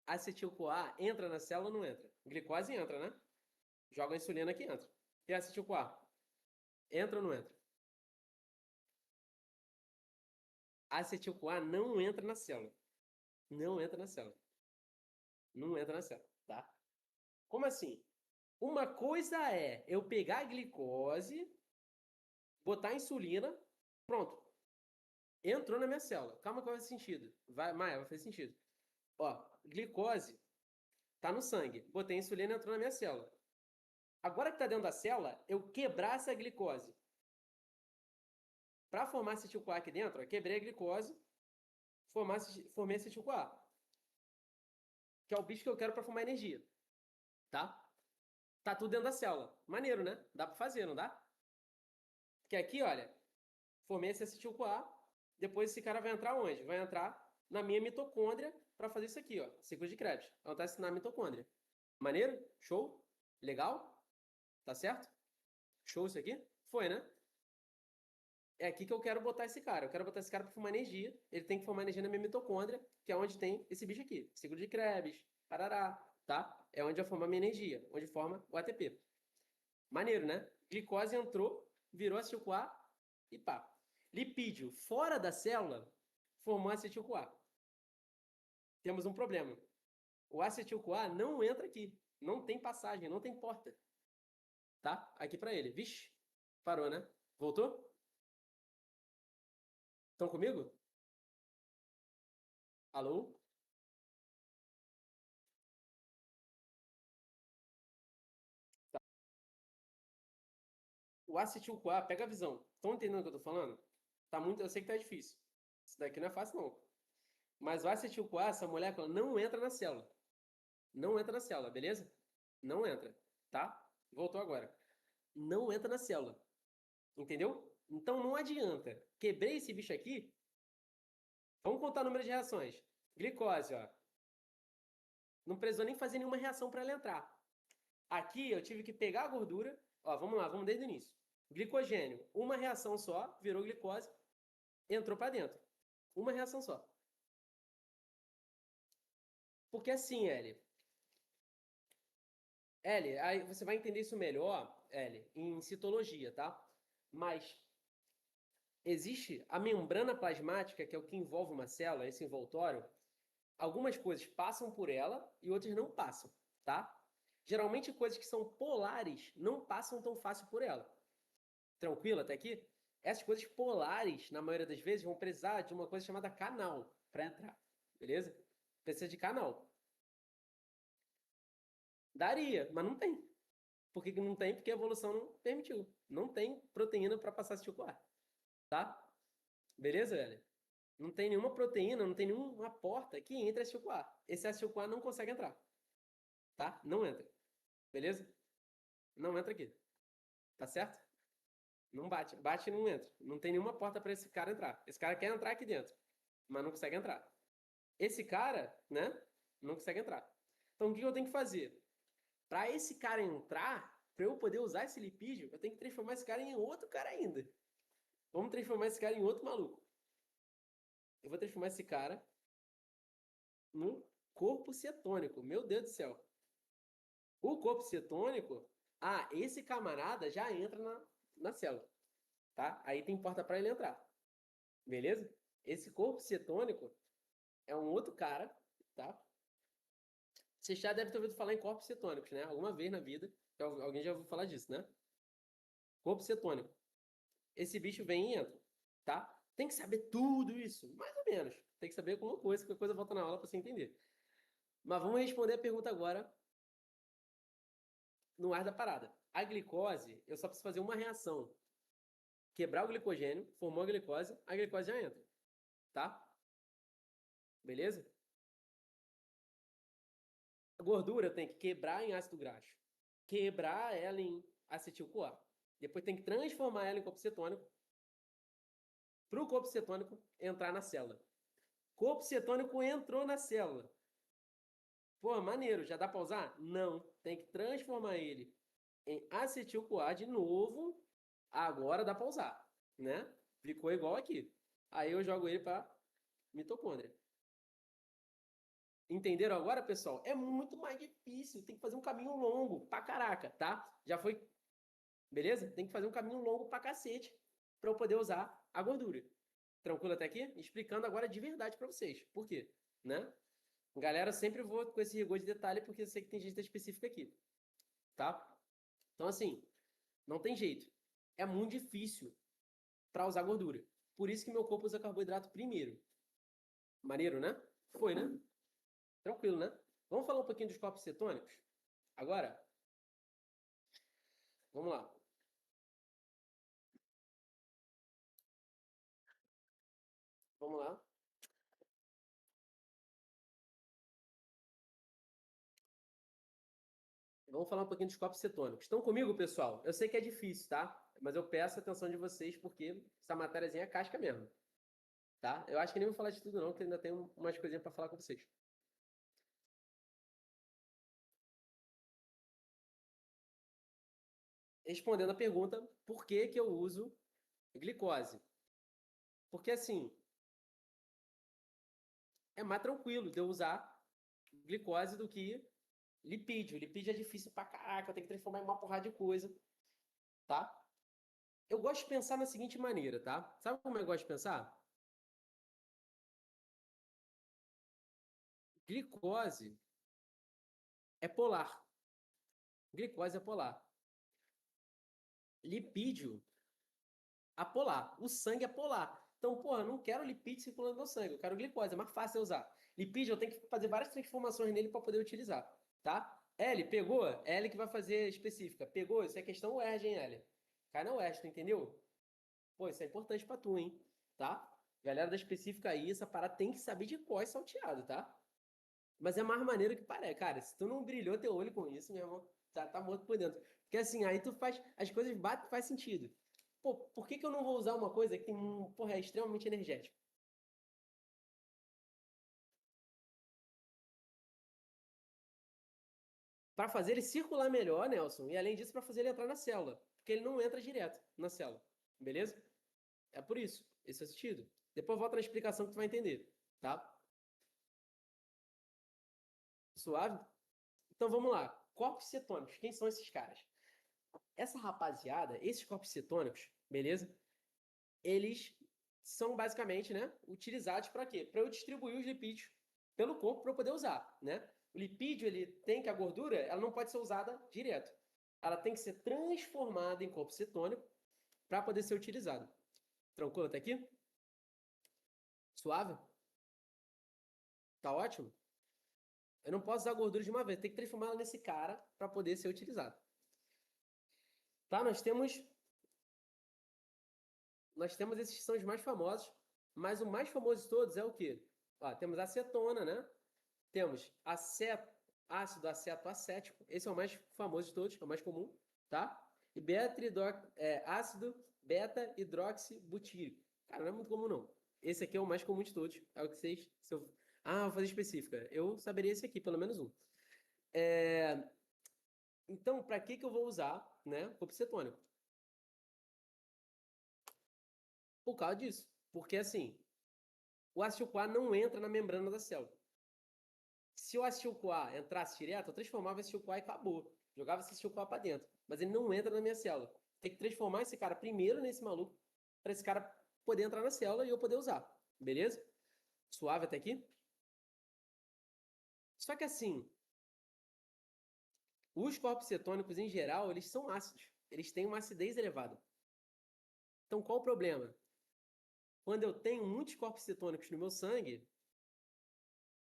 Acetil-CoA entra na célula ou não entra? Glicose entra, né? Joga a insulina aqui entra. E acetil-CoA? Entra ou não entra? Acetil-CoA não entra na célula. Não entra na célula. Não entra na célula, tá? Como assim? Uma coisa é eu pegar a glicose, botar a insulina, pronto. Entrou na minha célula. Calma que vai fazer sentido. Maia, vai fazer sentido. Ó, glicose tá no sangue. Botei a insulina, entrou na minha célula. Agora que tá dentro da célula, eu quebrar essa glicose. Para formar acetil-CoA aqui dentro, eu quebrei a glicose, formei acetil-CoA. Que é o bicho que eu quero para formar energia. Tá? Tá tudo dentro da célula. Maneiro, né? Dá para fazer, não dá? Porque aqui, olha, formei esse acetil-CoA, depois esse cara vai entrar onde? Vai entrar na minha mitocôndria para fazer isso aqui, ó, ciclo de Krebs. Acontece na mitocôndria. Maneiro? Show? Legal? Tá certo? Show isso aqui? Foi, né? É aqui que eu quero botar esse cara. Eu quero botar esse cara para formar energia. Ele tem que formar energia na minha mitocôndria, que é onde tem esse bicho aqui. Ciclo de Krebs, parará, tá? É onde eu formo a minha energia, onde forma o ATP. Maneiro, né? Glicose entrou, virou acetil-CoA e pá. Lipídio fora da célula formou acetil-CoA. Temos um problema. O acetil-CoA não entra aqui. Não tem passagem, não tem porta. Tá? Aqui para ele. Vixe, parou, né? Voltou? Estão comigo? Alô? O acetil-CoA, pega a visão. Estão entendendo o que eu tô falando? Tá muito, eu sei que tá difícil. Isso daqui não é fácil, não. Mas o acetil-CoA, essa molécula, não entra na célula. Não entra na célula, beleza? Não entra, tá? Voltou agora. Não entra na célula. Entendeu? Então não adianta. Quebrei esse bicho aqui. Vamos contar o número de reações. Glicose, ó. Não precisou nem fazer nenhuma reação para ela entrar. Aqui eu tive que pegar a gordura. Ó, vamos lá, vamos desde o início. Glicogênio, uma reação só, virou glicose, entrou para dentro. Uma reação só. Porque assim, L, aí você vai entender isso melhor, L, em citologia, tá? Mas existe a membrana plasmática, que é o que envolve uma célula, esse envoltório. Algumas coisas passam por ela e outras não passam, tá? Geralmente coisas que são polares não passam tão fácil por ela. Tranquilo até aqui? Essas coisas polares, na maioria das vezes, vão precisar de uma coisa chamada canal para entrar, beleza? Precisa de canal. Daria, mas não tem. Por que não tem? Porque a evolução não permitiu. Não tem proteína para passar acetil-CoA, tá? Beleza, velho? Não tem nenhuma proteína, não tem nenhuma porta que entre acetil-CoA. Esse acetil-CoA não consegue entrar, tá? Não entra. Beleza? Não entra aqui. Tá certo? Não bate. Bate e não entra. Não tem nenhuma porta para esse cara entrar. Esse cara quer entrar aqui dentro, mas não consegue entrar. Esse cara, né? Não consegue entrar. Então o que eu tenho que fazer? Para esse cara entrar, para eu poder usar esse lipídio, eu tenho que transformar esse cara em outro cara ainda. Vamos transformar esse cara em outro maluco. Eu vou transformar esse cara num corpo cetônico. Meu Deus do céu. O corpo cetônico, esse camarada já entra na célula, tá? Aí tem porta para ele entrar. Beleza? Esse corpo cetônico é um outro cara, tá? Você já deve ter ouvido falar em corpos cetônicos, né? Alguma vez na vida, alguém já ouviu falar disso, né? Corpo cetônico. Esse bicho vem e entra, tá? Tem que saber tudo isso, mais ou menos. Tem que saber alguma coisa, qualquer coisa volta na aula para você entender. Mas vamos responder a pergunta agora no ar da parada. A glicose, eu só preciso fazer uma reação. Quebrar o glicogênio, formou a glicose já entra, tá? Beleza? A gordura tem que quebrar em ácido graxo, quebrar ela em acetil-CoA. Depois tem que transformar ela em corpo cetônico para o corpo cetônico entrar na célula. Corpo cetônico entrou na célula. Pô, maneiro, já dá para usar? Não, tem que transformar ele em acetil-CoA de novo. Agora dá para usar, né? Ficou igual aqui. Aí eu jogo ele para mitocôndria. Entenderam agora, pessoal? É muito mais difícil, tem que fazer um caminho longo pra caraca, tá? Já foi. Beleza? Tem que fazer um caminho longo pra cacete para eu poder usar a gordura. Tranquilo até aqui? Explicando agora de verdade para vocês. Por quê? Né? Galera, sempre vou com esse rigor de detalhe porque eu sei que tem gente específica aqui, tá? Então, assim, não tem jeito. É muito difícil para usar gordura. Por isso que meu corpo usa carboidrato primeiro. Maneiro, né? Foi, né? Tranquilo, né? Vamos falar um pouquinho dos corpos cetônicos? Agora, vamos lá. Vamos lá. Vamos falar um pouquinho dos corpos cetônicos. Estão comigo, pessoal? Eu sei que é difícil, tá? Mas eu peço a atenção de vocês porque essa matériazinha é casca mesmo, tá? Eu acho que nem vou falar de tudo não, porque ainda tem umas coisinhas para falar com vocês. respondendo a pergunta, por que que eu uso glicose? Porque, assim, é mais tranquilo de eu usar glicose do que lipídio. Lipídio é difícil pra caraca, eu tenho que transformar em uma porrada de coisa, tá? Eu gosto de pensar na seguinte maneira, tá? Sabe como eu gosto de pensar? Glicose é polar. Glicose é polar. Lipídio, apolar. O sangue é polar. Então, porra, eu não quero lipídio circulando no meu sangue, eu quero glicose, é mais fácil eu usar. Lipídio, eu tenho que fazer várias transformações nele para poder utilizar, tá? L, pegou? L que vai fazer específica. Pegou? Isso é questão UERJ, hein, L? Cai na UERJ, tu entendeu? Pô, isso é importante pra tu, hein? Tá? Galera da específica aí, essa parada tem que saber de qual é salteado, tá? Mas é mais maneiro que parece. Cara, se tu não brilhou teu olho com isso, meu irmão, tá morto por dentro. Porque assim, aí tu faz. As coisas batem faz sentido. Pô, por que que eu não vou usar uma coisa que tem porra, é extremamente energético? Para fazer ele circular melhor, Nelson, e além disso, para fazer ele entrar na célula. Porque ele não entra direto na célula. Beleza? É por isso. Esse é o sentido. Depois volta na explicação que tu vai entender. Tá? Suave? Então vamos lá. Corpos cetônicos. Quem são esses caras? Essa rapaziada, esses corpos cetônicos, beleza? Eles são basicamente, né, utilizados para quê? Para eu distribuir os lipídios pelo corpo para eu poder usar, né? O lipídio, ele tem que a gordura, ela não pode ser usada direto. Ela tem que ser transformada em corpo cetônico para poder ser utilizada. Tranquilo até aqui? Suave? Tá ótimo? Eu não posso usar a gordura de uma vez, tem que transformar ela nesse cara para poder ser utilizado. Tá? Nós temos esses que são os mais famosos, mas o mais famoso de todos é o quê? Ó, temos a acetona, né? Temos ácido aceto acético, esse é o mais famoso de todos, é o mais comum, tá? E ácido beta-hidroxibutírico. Cara, não é muito comum, não. Esse aqui é o mais comum de todos. É o que vocês. Vou fazer específica. Eu saberia esse aqui, pelo menos um. Então, para que eu vou usar, né, corpo cetônico? Por causa disso. Porque, assim, o ácido-CoA não entra na membrana da célula. Se o acetil-CoA entrasse direto, eu transformava esse acetil-CoA e acabou. Jogava esse acetil-CoA para dentro. Mas ele não entra na minha célula. Tem que transformar esse cara primeiro nesse maluco, para esse cara poder entrar na célula e eu poder usar. Beleza? Suave até aqui? Só que assim, os corpos cetônicos em geral, eles são ácidos. Eles têm uma acidez elevada. Então qual o problema? Quando eu tenho muitos corpos cetônicos no meu sangue,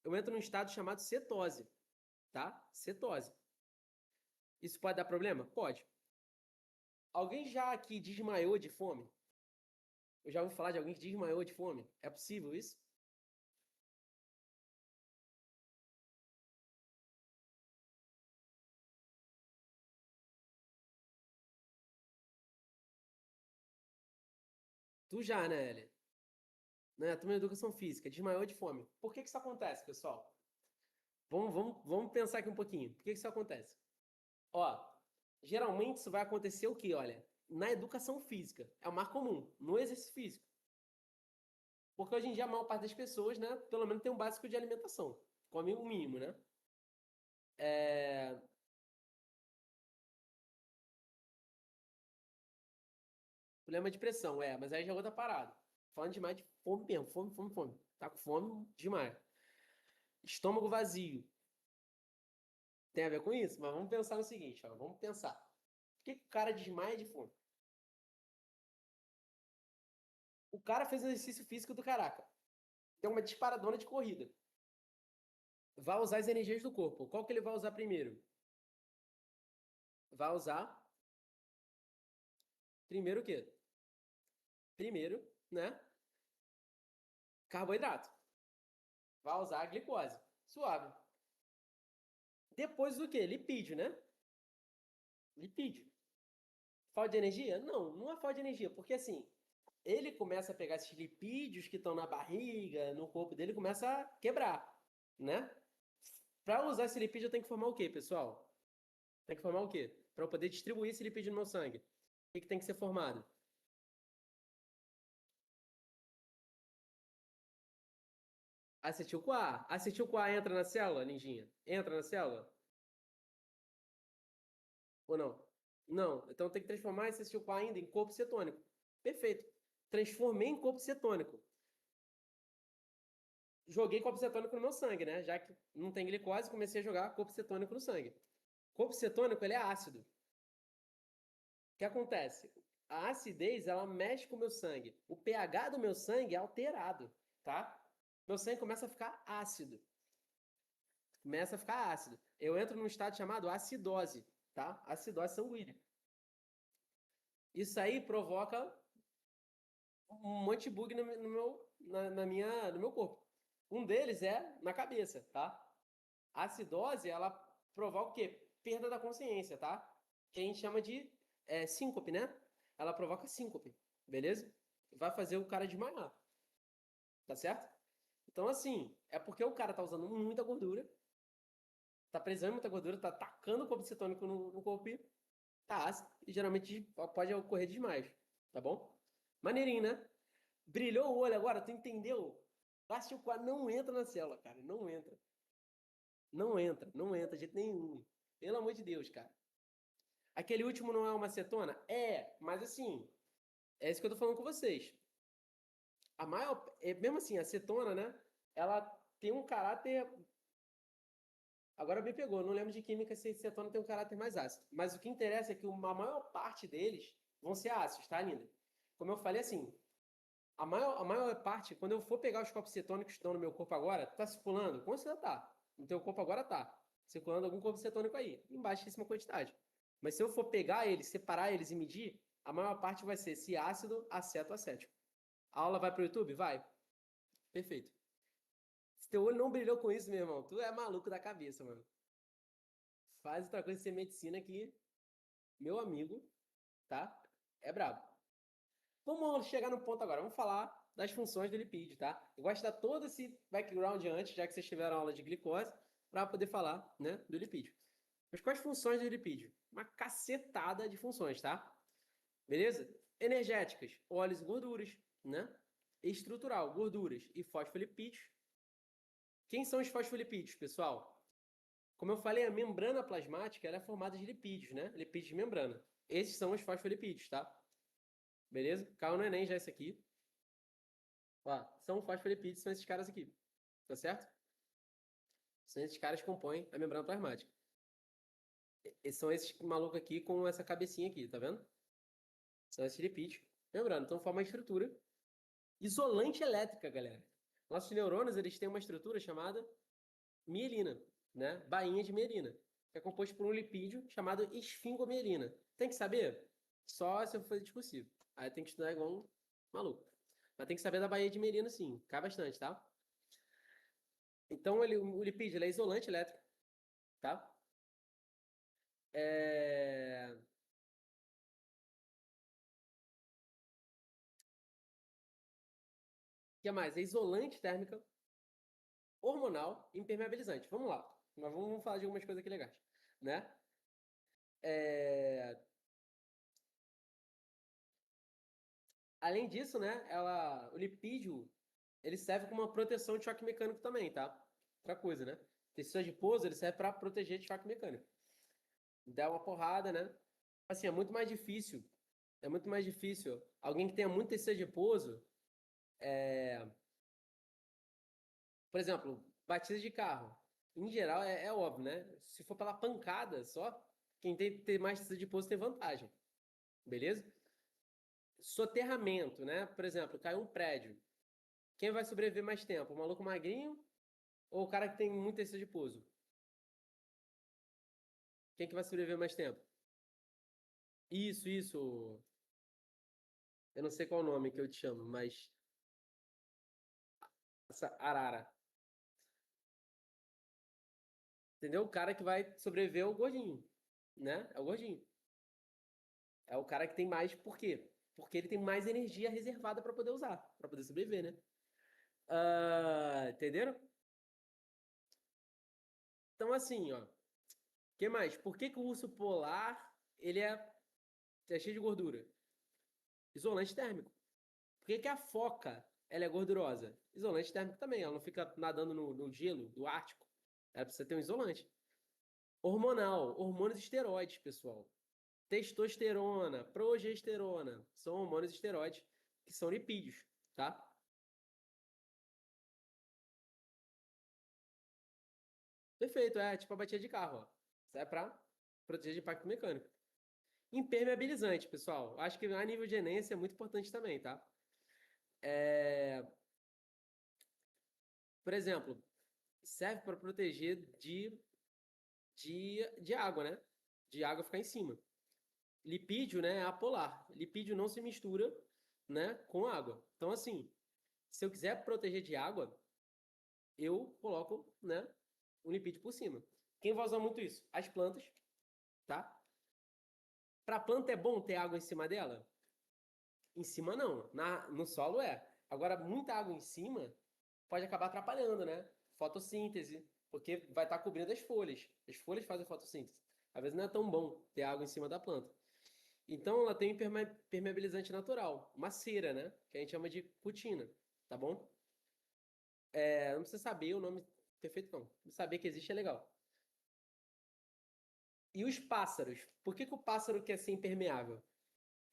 eu entro num estado chamado cetose, tá? Cetose. Isso pode dar problema? Pode. Alguém já aqui desmaiou de fome? Eu já ouvi falar de alguém que desmaiou de fome. É possível isso? Tu já, né, Eli? Né? A turma de educação física desmaiou de fome. Por que que isso acontece, pessoal? Vamos pensar aqui um pouquinho. Por que que isso acontece? Ó, geralmente isso vai acontecer o quê? Olha, na educação física. É o mais comum, no exercício físico. Porque hoje em dia a maior parte das pessoas, né, pelo menos tem um básico de alimentação. Come o mínimo, né? É... Problema de pressão, mas aí já é outra parada. Falando demais de fome mesmo, fome. Tá com fome demais. Estômago vazio. Tem a ver com isso? Mas vamos pensar no seguinte, ó. Vamos pensar. Por que que o cara desmaia de fome? O cara fez um exercício físico do caraca. Tem uma disparadona de corrida. Vai usar as energias do corpo. Qual que ele vai usar primeiro? Vai usar primeiro o quê? Primeiro, né? Carboidrato. Vai usar a glicose. Suave. Depois do quê? Lipídio, né? Lipídio. Falta de energia? Não é falta de energia, porque assim, ele começa a pegar esses lipídios que estão na barriga, no corpo dele, começa a quebrar, né? Para usar esse lipídio, eu tenho que formar o quê, pessoal? Tem que formar o quê? Para eu poder distribuir esse lipídio no meu sangue. O que tem que ser formado? Acetil-CoA. Acetil-CoA entra na célula, Ninjinha? Entra na célula? Ou não? Não. Então tem que transformar esse acetil-CoA ainda em corpo cetônico. Perfeito. Transformei em corpo cetônico. Joguei corpo cetônico no meu sangue, né? Já que não tem glicose, comecei a jogar corpo cetônico no sangue. Corpo cetônico, ele é ácido. O que acontece? A acidez, ela mexe com o meu sangue. O pH do meu sangue é alterado, tá? Meu sangue começa a ficar ácido. Começa a ficar ácido. Eu entro num estado chamado acidose, tá? Acidose sanguínea. Isso aí provoca um monte de bug no meu corpo. Um deles é na cabeça, tá? A acidose, ela provoca o quê? Perda da consciência, tá? Que a gente chama de síncope, né? Ela provoca síncope, beleza? Vai fazer o cara desmaiar, tá certo? Então, assim, é porque o cara tá usando muita gordura, tá precisando muita gordura, tá tacando o corpo cetônico no corpo e tá ácido, e geralmente pode ocorrer desmaios, tá bom? Maneirinho, né? Brilhou o olho agora, tu entendeu? Plástico 4 não entra na célula, cara, não entra. Não entra de jeito nenhum. Pelo amor de Deus, cara. Aquele último não é uma acetona? É, mas assim, é isso que eu tô falando com vocês. A maior, mesmo assim, a acetona, né? Ela tem um caráter. Agora me pegou, não lembro de química se acetona tem um caráter mais ácido. Mas o que interessa é que a maior parte deles vão ser ácidos, tá, Linda? Como eu falei assim, a maior parte, quando eu for pegar os corpos cetônicos que estão no meu corpo agora, tá circulando? Com certeza tá. No teu corpo agora tá. Circulando algum corpo cetônico aí, em baixíssima quantidade. Mas se eu for pegar eles, separar eles e medir, a maior parte vai ser esse ácido aceto acético. A aula vai pro YouTube? Vai. Perfeito. Se teu olho não brilhou com isso, meu irmão, tu é maluco da cabeça, mano. Faz outra coisa sem medicina que, meu amigo, tá? É brabo. Vamos chegar no ponto agora. Vamos falar das funções do lipídio, tá? Eu gosto de dar todo esse background antes, já que vocês tiveram aula de glicose, para poder falar, né, do lipídio. Mas quais funções do lipídio? Uma cacetada de funções, tá? Beleza? Energéticas, óleos e gorduras, né? Estrutural, gorduras e fosfolipídios. Quem são os fosfolipídios, pessoal? Como eu falei, a membrana plasmática ela é formada de lipídios, né? Lipídios de membrana. Esses são os fosfolipídios, tá? Beleza? Caiu no Enem já isso aqui. Ó, são fosfolipídios, são esses caras aqui. Tá certo? São esses caras que compõem a membrana plasmática. São esses malucos aqui com essa cabecinha aqui, tá vendo? São esses lipídios. Membrana. Então forma uma estrutura isolante elétrica, galera. Nossos neurônios, eles têm uma estrutura chamada mielina, né? Bainha de mielina, que é composto por um lipídio chamado esfingomielina. Tem que saber? Só se eu for discursivo. Aí tem que estudar igual um maluco. Mas tem que saber da bainha de mielina, sim. Cai bastante, tá? Então, o lipídio ele é isolante elétrico, tá? É... O que mais? É isolante térmica, hormonal e impermeabilizante. Vamos lá. Mas vamos falar de algumas coisas aqui legais, né? É... Além disso, né, o lipídio, ele serve como uma proteção de choque mecânico também, tá? Outra coisa, né? Tecido adiposo, ele serve para proteger de choque mecânico. Dá uma porrada, né? Assim, é muito mais difícil. Alguém que tenha muito tecido adiposo, por exemplo, batida de carro. Em geral, é óbvio, né? Se for pela pancada só, quem tem mais tecido adiposo tem vantagem. Beleza? Soterramento, né? Por exemplo, caiu um prédio. Quem vai sobreviver mais tempo? O maluco magrinho ou o cara que tem muito tecido adiposo? Quem que vai sobreviver mais tempo? Isso. Eu não sei qual o nome que eu te chamo, mas essa arara. Entendeu? O cara que vai sobreviver é o gordinho, né? É o gordinho. É o cara que tem mais, por quê? Porque ele tem mais energia reservada para poder usar, para poder sobreviver, né? Entenderam? Então, assim, ó, o que mais? Por que que o urso polar, ele é cheio de gordura? Isolante térmico. Por que que a foca, ela é gordurosa? Isolante térmico também, ela não fica nadando no gelo do Ártico. Ela precisa ter um isolante. Hormonal, hormônios esteroides, pessoal. Testosterona, progesterona, são hormônios esteroides que são lipídios, tá? Perfeito, é tipo a bateria de carro, ó. Isso é para proteger de impacto mecânico. Impermeabilizante, pessoal. Acho que a nível de Enem isso é muito importante também, tá? Por exemplo, serve para proteger de água, né? De água ficar em cima. Lipídio, né, é apolar. Lipídio não se mistura, né, com água. Então, assim, se eu quiser proteger de água, eu coloco, né, um lipídio por cima. Quem vai usar muito isso? As plantas, tá? Para a planta é bom ter água em cima dela? Em cima não, no solo é. Agora, muita água em cima pode acabar atrapalhando, né? Fotossíntese, porque vai estar cobrindo as folhas. As folhas fazem fotossíntese. Às vezes não é tão bom ter água em cima da planta. Então, ela tem um permeabilizante natural, uma cera, né? Que a gente chama de cutina, tá bom? Não precisa saber o nome perfeito, não. Saber que existe é legal. E os pássaros? Por que que o pássaro quer ser impermeável?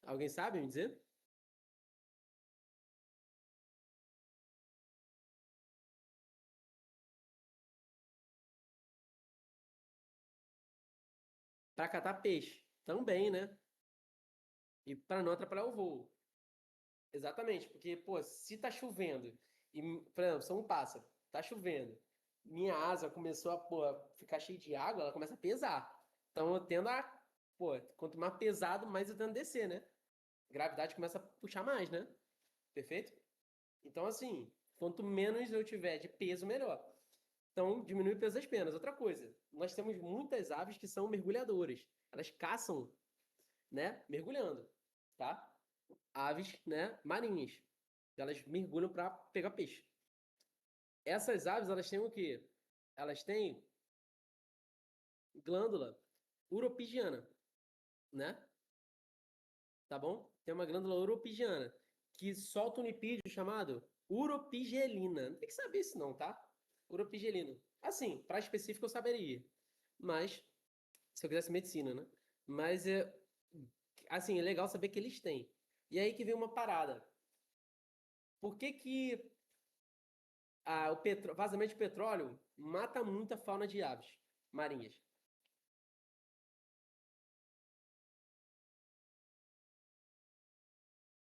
Alguém sabe me dizer? Para catar peixe. Também, né? E para não atrapalhar o voo. Exatamente, porque, pô, se tá chovendo, e, por exemplo, sou um pássaro, tá chovendo, minha asa começou a, pô, ficar cheia de água, ela começa a pesar. Então eu tendo a, pô, quanto mais pesado, mais eu tendo a descer, né? A gravidade começa a puxar mais, né? Perfeito? Então, assim, quanto menos eu tiver de peso, melhor. Então, diminui o peso das penas. Outra coisa, nós temos muitas aves que são mergulhadoras. Elas caçam, né, mergulhando, tá? Aves, né, marinhas. Elas mergulham para pegar peixe. Essas aves, elas têm o quê? Elas têm glândula uropigiana, né? Tá bom? Tem uma glândula uropigiana que solta um lipídio chamado uropigelina. Não tem que saber isso não, tá? Uropigelina. Assim, para específico eu saberia. Mas, se eu quisesse medicina, né? Mas, assim, é legal saber que eles têm. E aí que vem uma parada. Por que que o vazamento de petróleo mata muita fauna de aves marinhas?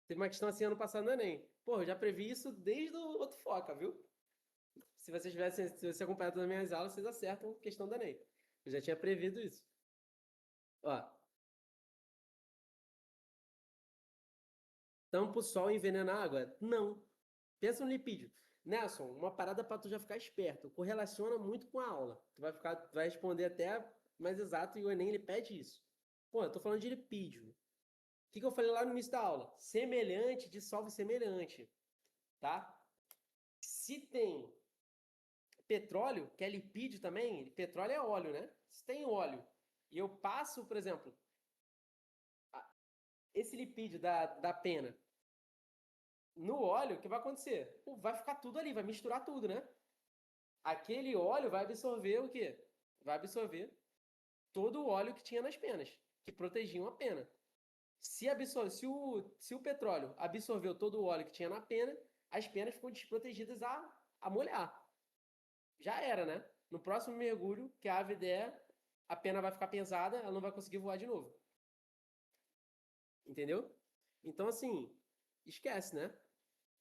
Teve uma questão assim ano passado no Enem. Pô, eu já previ isso desde o outro foca, viu? Se você acompanhar todas as minhas aulas, vocês acertam a questão do Enem. Eu já tinha previsto isso. Ó, tampa o sol e envenena a água? Não. Pensa no lipídio. Nelson, uma parada para tu já ficar esperto. Correlaciona muito com a aula. Tu vai responder até mais exato e o Enem ele pede isso. Pô, eu tô falando de lipídio. O que que eu falei lá no início da aula? Semelhante dissolve semelhante, tá? Se tem petróleo, que é lipídio também, petróleo é óleo, né? Se tem óleo e eu passo, por exemplo, esse lipídio da pena no óleo, o que vai acontecer? Pô, vai ficar tudo ali, vai misturar tudo, né? Aquele óleo vai absorver o quê? Vai absorver todo o óleo que tinha nas penas, que protegiam a pena. Se o petróleo absorveu todo o óleo que tinha na pena, as penas ficam desprotegidas a molhar. Já era, né? No próximo mergulho que a ave der, a pena vai ficar pesada, ela não vai conseguir voar de novo. Entendeu? Então, assim, esquece, né?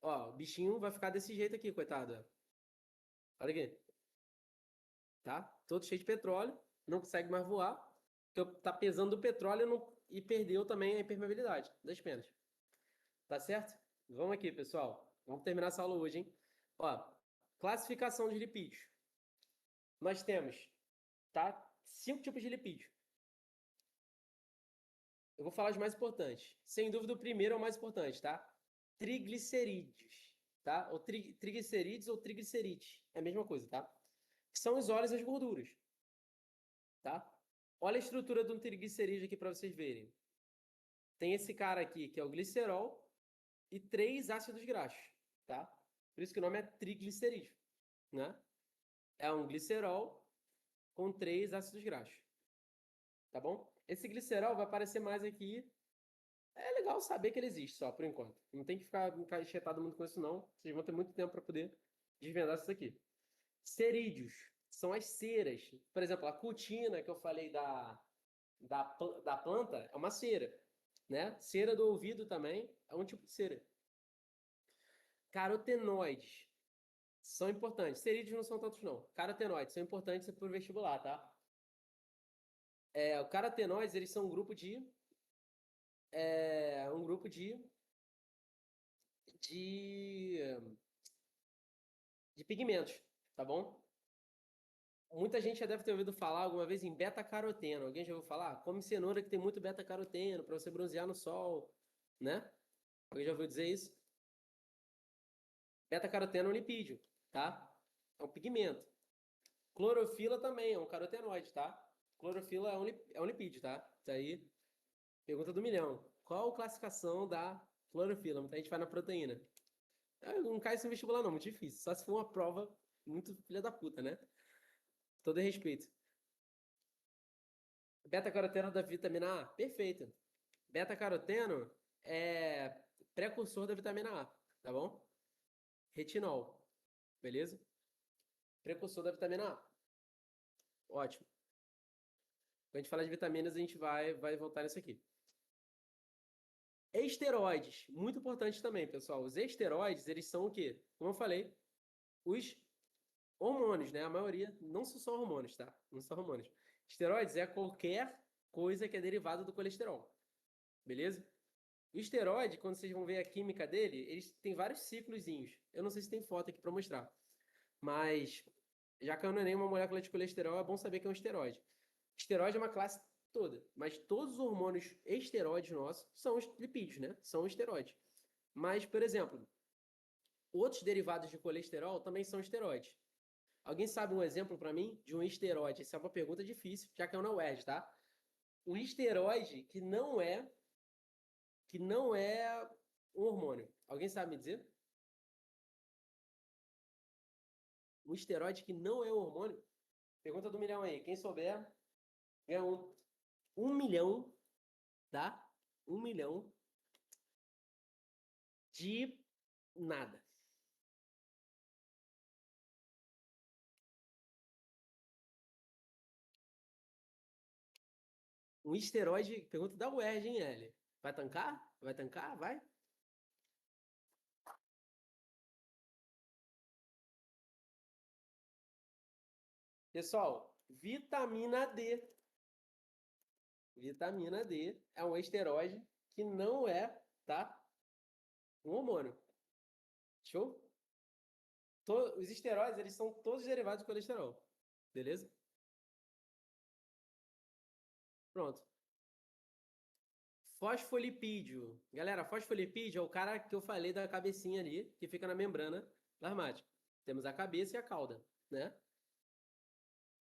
Ó, o bichinho vai ficar desse jeito aqui, coitado. Olha aqui, tá? Todo cheio de petróleo, não consegue mais voar, porque tá pesando o petróleo e perdeu também a impermeabilidade das penas. Tá certo? Vamos aqui, pessoal. Vamos terminar essa aula hoje, hein? Ó, classificação de lipídios. Nós temos, tá? 5 tipos de lipídio. Eu vou falar os mais importantes. Sem dúvida, o primeiro é o mais importante, tá? Triglicerídeos, tá? Ou triglicerídeos ou triglicerídeos. É a mesma coisa, tá? Que são os óleos e as gorduras, tá? Olha a estrutura de um triglicerídeo aqui para vocês verem. Tem esse cara aqui, que é o glicerol, e 3 ácidos graxos, tá? Por isso que o nome é triglicerídeo, né? É um glicerol com 3 ácidos graxos, tá bom? Esse glicerol vai aparecer mais aqui. É legal saber que ele existe só, por enquanto. Não tem que ficar encachetado muito com isso, não. Vocês vão ter muito tempo para poder desvendar isso aqui. Cerídeos são as ceras. Por exemplo, a cutina que eu falei da planta é uma cera, né? Cera do ouvido também é um tipo de cera. Carotenoides são importantes. Cerídeos não são tantos, não. Carotenoides são importantes para o vestibular, tá? O carotenoides, eles são um grupo de de, de pigmentos, tá bom? Muita gente já deve ter ouvido falar alguma vez em beta-caroteno. Alguém já ouviu falar? Come cenoura que tem muito beta-caroteno para você bronzear no sol, né? Alguém já ouviu dizer isso? Beta-caroteno é um lipídio, tá? É um pigmento. Clorofila também é um carotenoide, tá? Clorofila é um lipídio, tá? Isso aí, pergunta do milhão. Qual a classificação da clorofila? Muita gente vai na proteína. Não cai isso no vestibular, não, muito difícil. Só se for uma prova muito filha da puta, né? Todo respeito. Beta-caroteno da vitamina A? Perfeito. Beta-caroteno é precursor da vitamina A, tá bom? Retinol, beleza? Precursor da vitamina A. Ótimo. Quando a gente falar de vitaminas, a gente vai voltar nisso aqui. Esteroides, muito importante também, pessoal. Os esteroides, eles são o quê? Como eu falei, os hormônios, né? A maioria não são só hormônios, tá? Não são hormônios. Esteroides é qualquer coisa que é derivada do colesterol, beleza? O esteroide, quando vocês vão ver a química dele, eles têm vários ciclozinhos. Eu não sei se tem foto aqui para mostrar, mas já que eu não é nenhuma molécula de colesterol, é bom saber que é um esteroide. Esteroide é uma classe toda, mas todos os hormônios esteroides nossos são os lipídios, né? São esteroides. Mas, por exemplo, outros derivados de colesterol também são esteroides. Alguém sabe um exemplo para mim de um esteroide? Essa é uma pergunta difícil, já que é na UERJ, tá? Um esteroide que não é um hormônio. Alguém sabe me dizer? Um esteroide que não é um hormônio? Pergunta do milhão aí. Quem souber, ganha um milhão, tá? 1 milhão de nada. Um esteroide, pergunta da UERJ, hein, L? Vai tancar? Vai tancar? Vai? Pessoal, vitamina D. Vitamina D é um esteroide que não é, tá? Um hormônio. Show? Os esteroides, eles são todos derivados de colesterol. Beleza? Pronto. Fosfolipídio. Galera, fosfolipídio é o cara que eu falei da cabecinha ali, que fica na membrana plasmática. Temos a cabeça e a cauda, né?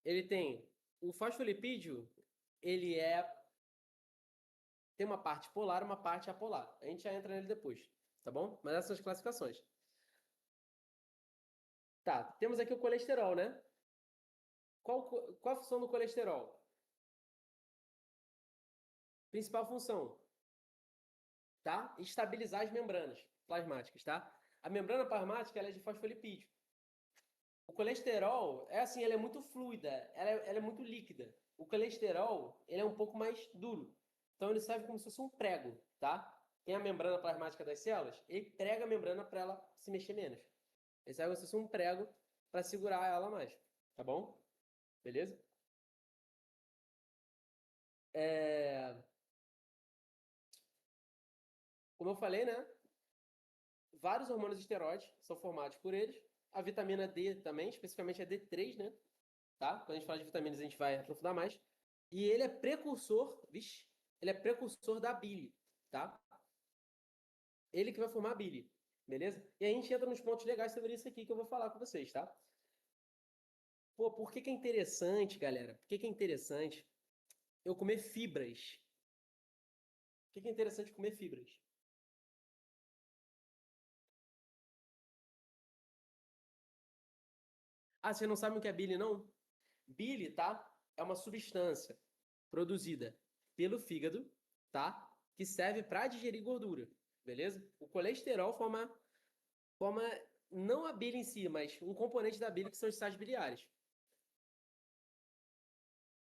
Ele tem... O fosfolipídio, ele tem uma parte polar e uma parte apolar. A gente já entra nele depois, tá bom? Mas essas são as classificações. Tá, temos aqui o colesterol, né? Qual a função do colesterol? Principal função, tá? Estabilizar as membranas plasmáticas, tá? A membrana plasmática ela é de fosfolipídio. O colesterol é assim, ela é muito fluida, ela é muito líquida. O colesterol, ele é um pouco mais duro. Então ele serve como se fosse um prego, tá? Tem a membrana plasmática das células, ele prega a membrana para ela se mexer menos. Ele serve como se fosse um prego para segurar ela mais, tá bom? Beleza? Como eu falei, né? Vários hormônios esteroides são formados por eles. A vitamina D também, especificamente a D3, né? Tá? Quando a gente fala de vitaminas, a gente vai aprofundar mais. E ele é precursor, ele é precursor da bile, tá? Ele que vai formar a bile, beleza? E aí a gente entra nos pontos legais sobre isso aqui que eu vou falar com vocês, tá? Pô, por que que é interessante, galera? Por que que é interessante eu comer fibras. O que é interessante comer fibras? Ah, vocês não sabem o que é bile, não? Bile, tá? É uma substância produzida pelo fígado, tá? Que serve para digerir gordura, beleza? O colesterol forma não a bile em si, mas um componente da bile que são os sais biliares.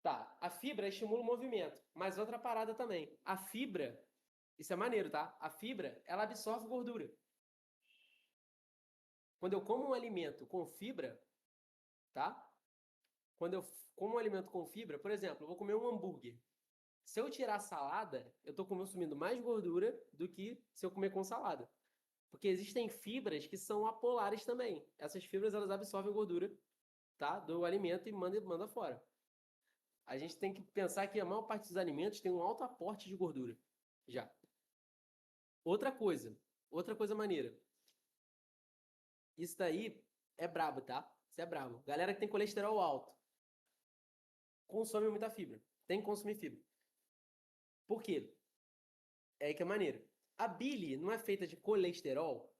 Tá, a fibra estimula o movimento, mas outra parada também. A fibra, isso é maneiro, tá? A fibra, ela absorve gordura. Quando eu como um alimento com fibra, tá? Quando eu como um alimento com fibra, por exemplo, eu vou comer um hambúrguer. Se eu tirar a salada, eu estou consumindo mais gordura do que se eu comer com salada. Porque existem fibras que são apolares também. Essas fibras, elas absorvem gordura, tá? Do alimento e manda fora. A gente tem que pensar que a maior parte dos alimentos tem um alto aporte de gordura. Já. Outra coisa maneira. Isso daí é brabo, tá? Isso é brabo. Galera que tem colesterol alto, consome muita fibra. Tem que consumir fibra. Por quê? É aí que é maneiro. A bile não é feita de colesterol.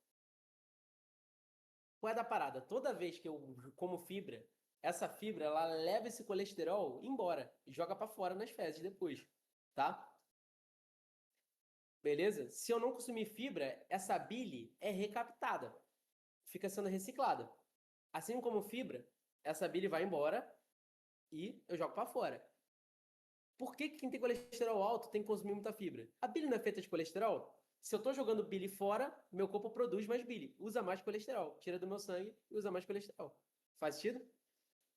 Qual é da parada? Toda vez que eu como fibra, essa fibra ela leva esse colesterol embora e joga para fora nas fezes depois, tá? Beleza? Se eu não consumir fibra, essa bile é recaptada, fica sendo reciclada. Assim como fibra, essa bile vai embora e eu jogo para fora. Por que quem tem colesterol alto tem que consumir muita fibra? A bile não é feita de colesterol? Se eu estou jogando bile fora, meu corpo produz mais bile, usa mais colesterol, tira do meu sangue e usa mais colesterol. Faz sentido?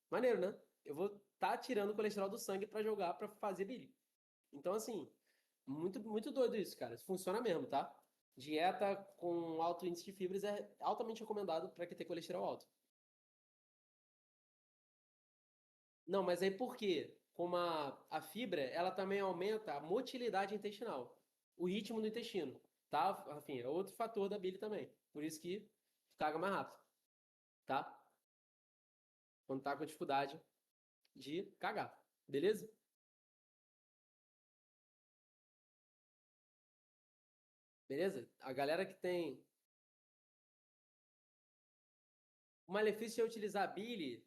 Maneiro, né? Eu vou estar tirando o colesterol do sangue para jogar para fazer bile. Então, assim, muito doido isso, cara. Isso funciona mesmo, tá? Dieta com alto índice de fibras é altamente recomendado para quem tem colesterol alto. Não, mas aí por quê? Como a fibra, ela também aumenta a motilidade intestinal, o ritmo do intestino, tá? Enfim, é outro fator da bile também. Por isso que caga mais rápido, tá? Quando tá com dificuldade de cagar, beleza? Beleza? A galera que tem. O malefício de utilizar a bile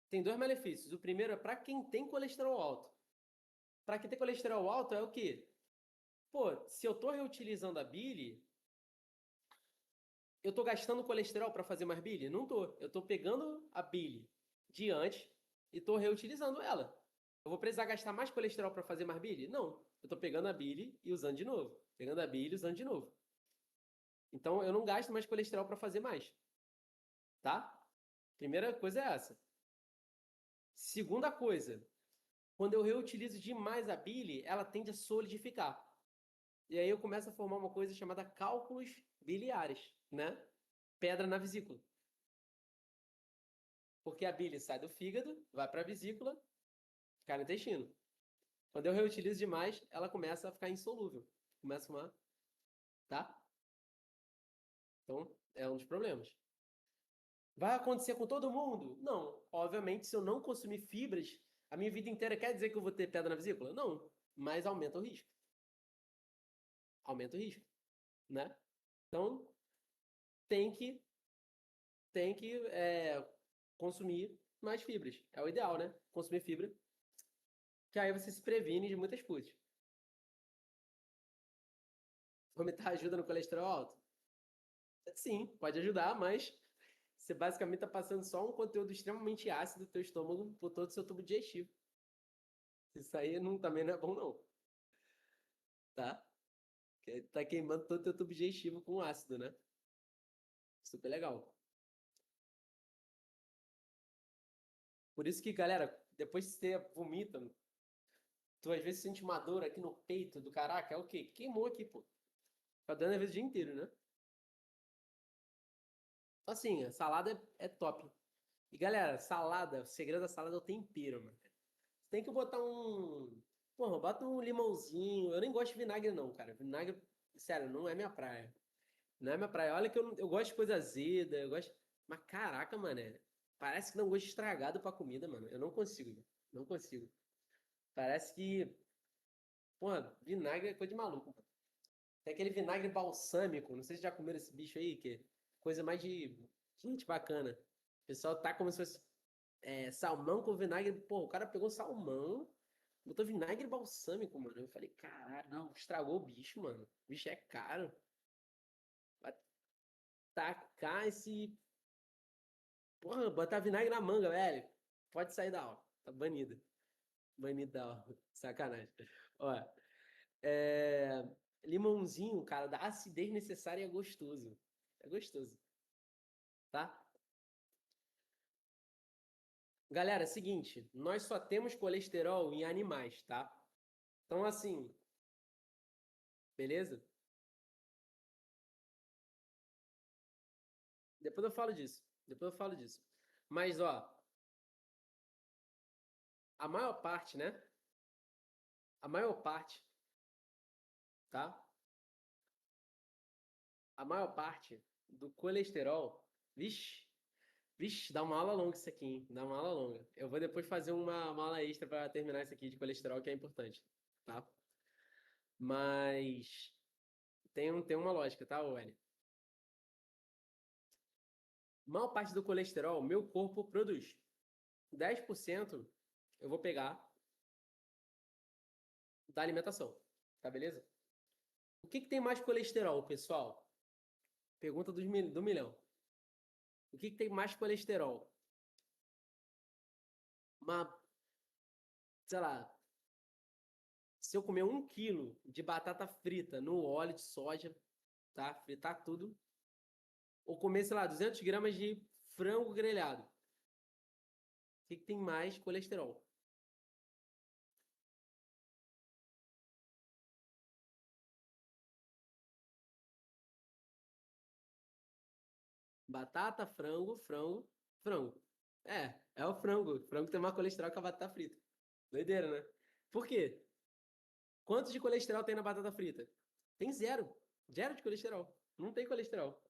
tem dois malefícios. O primeiro é para quem tem colesterol alto. Para quem tem colesterol alto é o quê? Pô, se eu tô reutilizando a bile, eu tô gastando colesterol para fazer mais bile? Não tô. Eu tô pegando a bile de antes e tô reutilizando ela. Eu vou precisar gastar mais colesterol para fazer mais bile? Não. Eu tô pegando a bile e usando de novo. Pegando a bile e usando de novo. Então eu não gasto mais colesterol para fazer mais. Tá? Primeira coisa é essa. Segunda coisa, quando eu reutilizo demais a bile, ela tende a solidificar. E aí eu começo a formar uma coisa chamada cálculos biliares, né? Pedra na vesícula. Porque a bile sai do fígado, vai para a vesícula, cai no intestino. Quando eu reutilizo demais, ela começa a ficar insolúvel. Começa a fumar, tá? Então, é um dos problemas. Vai acontecer com todo mundo? Não. Obviamente, se eu não consumir fibras, a minha vida inteira quer dizer que eu vou ter pedra na vesícula? Não. Mas aumenta o risco. Aumenta o risco, né? Então, tem que, tem que consumir mais fibras. É o ideal, né? Consumir fibra, que aí você se previne de muitas coisas. Vomitar ajuda no colesterol alto? Sim, pode ajudar, mas você basicamente está passando só um conteúdo extremamente ácido do teu estômago por todo o seu tubo digestivo. Isso aí não, também não é bom, não. Tá? Que tá queimando todo o teu tubo digestivo com ácido, né? Super legal. Por isso que, galera, depois que você vomita, tu às vezes sente uma dor aqui no peito do caraca, é o quê? Queimou aqui, pô. Tá dando às vezes o dia inteiro, né? Assim, a salada é top. E galera, salada, o segredo da salada é o tempero, mano. Você tem que botar um. Porra, bota um limãozinho. Eu nem gosto de vinagre, não, cara. Vinagre, sério, não é minha praia. Não é minha praia. Olha que eu gosto de coisa azeda, eu gosto. Mas caraca, mano, parece que dá um gosto estragado pra comida, mano. Eu não consigo, não consigo. Parece que, pô, vinagre é coisa de maluco, mano. Tem aquele vinagre balsâmico, não sei se já comeram esse bicho aí, que é coisa mais de gente bacana. O pessoal tá como se fosse salmão com vinagre. Pô, o cara pegou salmão, botou vinagre balsâmico, mano. Eu falei, caralho, não, estragou o bicho, mano. O bicho é caro. Vai tacar esse. Porra, botar vinagre na manga, velho. Pode sair da aula. Tá banido. Banido da aula. Sacanagem. Ó, é... limãozinho, cara, dá acidez necessária e é gostoso. É gostoso, tá? Galera, é o seguinte, nós só temos colesterol em animais, tá? Então, assim, beleza? Depois eu falo disso. Depois eu falo disso. Mas, ó, a maior parte, né? A maior parte, tá? A maior parte do colesterol, vixe, vixe, dá uma aula longa isso aqui, hein? Dá uma aula longa. Eu vou depois fazer uma aula extra para terminar isso aqui de colesterol, que é importante, tá? Mas tem uma lógica, tá, Ueli? Maior parte do colesterol, meu corpo produz. 10% eu vou pegar da alimentação, tá beleza? O que tem mais colesterol, pessoal? Pergunta do milhão. O que tem mais colesterol? Uma, sei lá, se eu comer 1 quilo de batata frita no óleo de soja, tá? Fritar tudo. Ou comer, sei lá, 200 gramas de frango grelhado. O que tem mais colesterol? Batata, frango, frango, frango. É o frango. O frango tem mais colesterol que a batata frita. Doideira, né? Por quê? Quanto de colesterol tem na batata frita? Tem zero. Zero de colesterol. Não tem colesterol.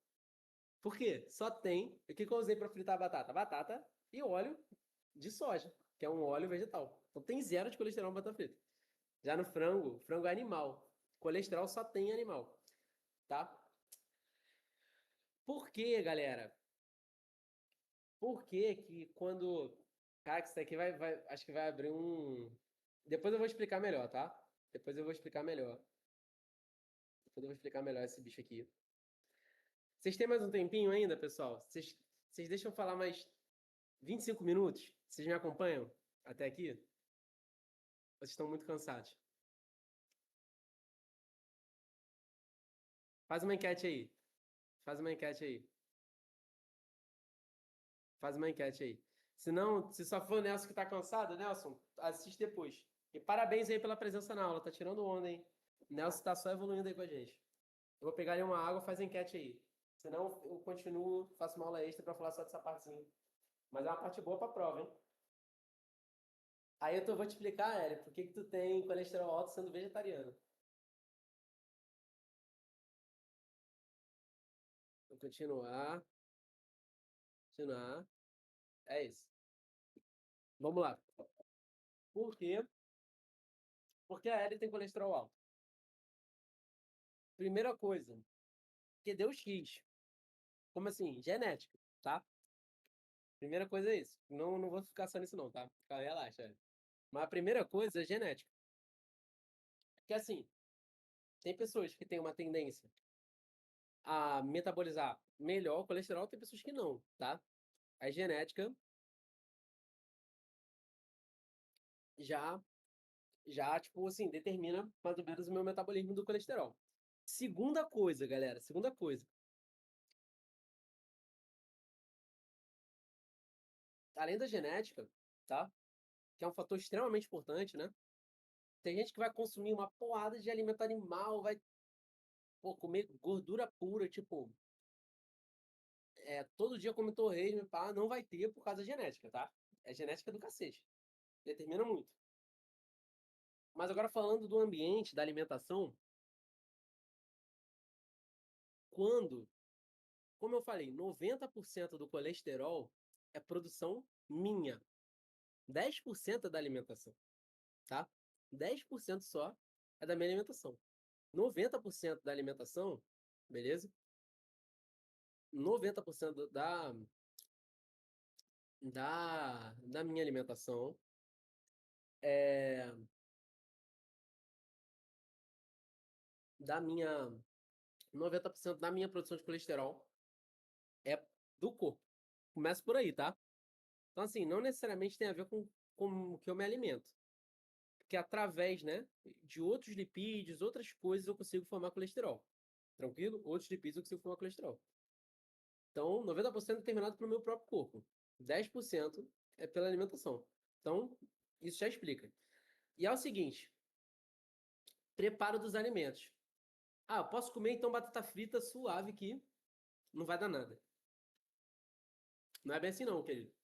Por quê? Só tem. O que eu usei para fritar a batata? Batata e óleo de soja, que é um óleo vegetal. Então tem zero de colesterol na batata frita. Já no frango, frango é animal. Colesterol só tem animal. Tá? Por quê, galera? Por que que quando. Cara, que isso daqui acho que vai abrir um. Depois eu vou explicar melhor, tá? Depois eu vou explicar melhor. Depois eu vou explicar melhor esse bicho aqui. Vocês têm mais um tempinho ainda, pessoal? Vocês deixam eu falar mais 25 minutos? Vocês me acompanham até aqui? Ou vocês estão muito cansados? Faz uma enquete aí. Faz uma enquete aí. Faz uma enquete aí. Se não, se só for o Nelson que tá cansado, Nelson, assiste depois. E parabéns aí pela presença na aula. Tá tirando onda, hein? O Nelson tá só evoluindo aí com a gente. Eu vou pegar ali uma água, faz a enquete aí. Senão eu continuo, faço uma aula extra pra falar só dessa partezinha. Mas é uma parte boa pra prova, hein? Aí vou te explicar, Érico, por que que tu tem colesterol alto sendo vegetariano. Vou continuar, continuar. É isso. Vamos lá. Por quê? Porque a Ellie tem colesterol alto. Primeira coisa, que Deus quis. Como assim? Genética, tá? Primeira coisa é isso. Não vou ficar só nisso não, tá? Relaxa. Ellie. Mas a primeira coisa é genética. Porque assim, tem pessoas que têm uma tendência a metabolizar melhor o colesterol, tem pessoas que não, tá? A genética já tipo assim, determina mais ou menos o meu metabolismo do colesterol. Segunda coisa, galera, segunda coisa. Além da genética, tá? Que é um fator extremamente importante, né? Tem gente que vai consumir uma porrada de alimento animal, vai comer gordura pura, tipo, todo dia come torresmo, pá, não vai ter por causa da genética, tá? É genética do cacete. Determina muito. Mas agora falando do ambiente, da alimentação, quando, como eu falei, 90% do colesterol é produção minha. 10% é da alimentação, tá? 10% só é da minha alimentação. 90% da alimentação, beleza? 90% da minha alimentação é da minha 90% da minha produção de colesterol é do corpo. Começa por aí, tá? Então, assim, não necessariamente tem a ver com o que eu me alimento. Porque através, né, de outros lipídios, outras coisas, eu consigo formar colesterol. Tranquilo? Outros lipídios eu consigo formar colesterol. Então, 90% é determinado pelo meu próprio corpo. 10% é pela alimentação. Então, isso já explica. E é o seguinte, preparo dos alimentos. Ah, eu posso comer então batata frita suave que não vai dar nada. Não é bem assim não, querido.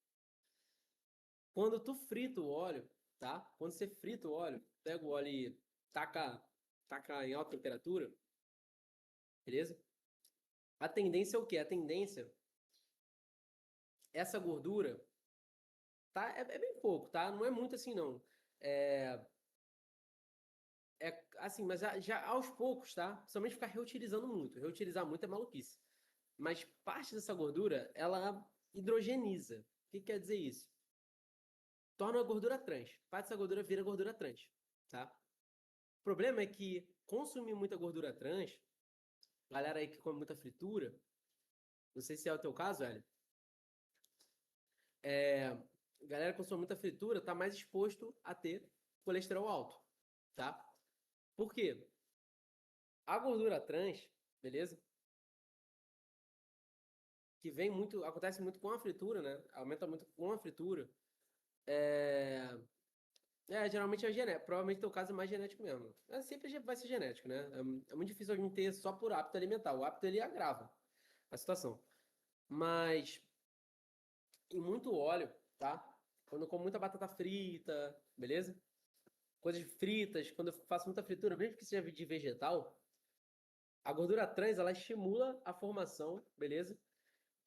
Quando tu frita o óleo, tá? Quando você frita o óleo, pega o óleo e taca em alta temperatura, beleza? A tendência é o quê? A tendência, essa gordura, tá? É bem pouco, tá? Não é muito assim não. É assim, mas já aos poucos, tá? Principalmente ficar reutilizando muito. Reutilizar muito é maluquice. Mas parte dessa gordura, ela hidrogeniza. O que quer dizer isso? Torna a gordura trans. Parte dessa gordura vira gordura trans, tá? O problema é que consumir muita gordura trans, galera aí que come muita fritura, não sei se é o teu caso, velho, galera que consome muita fritura tá mais exposto a ter colesterol alto, tá? Por quê? A gordura trans, beleza? Que vem muito, acontece muito com a fritura, né? Aumenta muito com a fritura. Geralmente é genético. Provavelmente teu caso é mais genético mesmo. Sempre vai ser genético, né? É muito difícil alguém ter só por hábito alimentar. O hábito ele agrava a situação. Mas em muito óleo, tá? Quando eu como muita batata frita, beleza? Coisas fritas, quando eu faço muita fritura, mesmo que seja de vegetal, a gordura trans ela estimula a formação, beleza?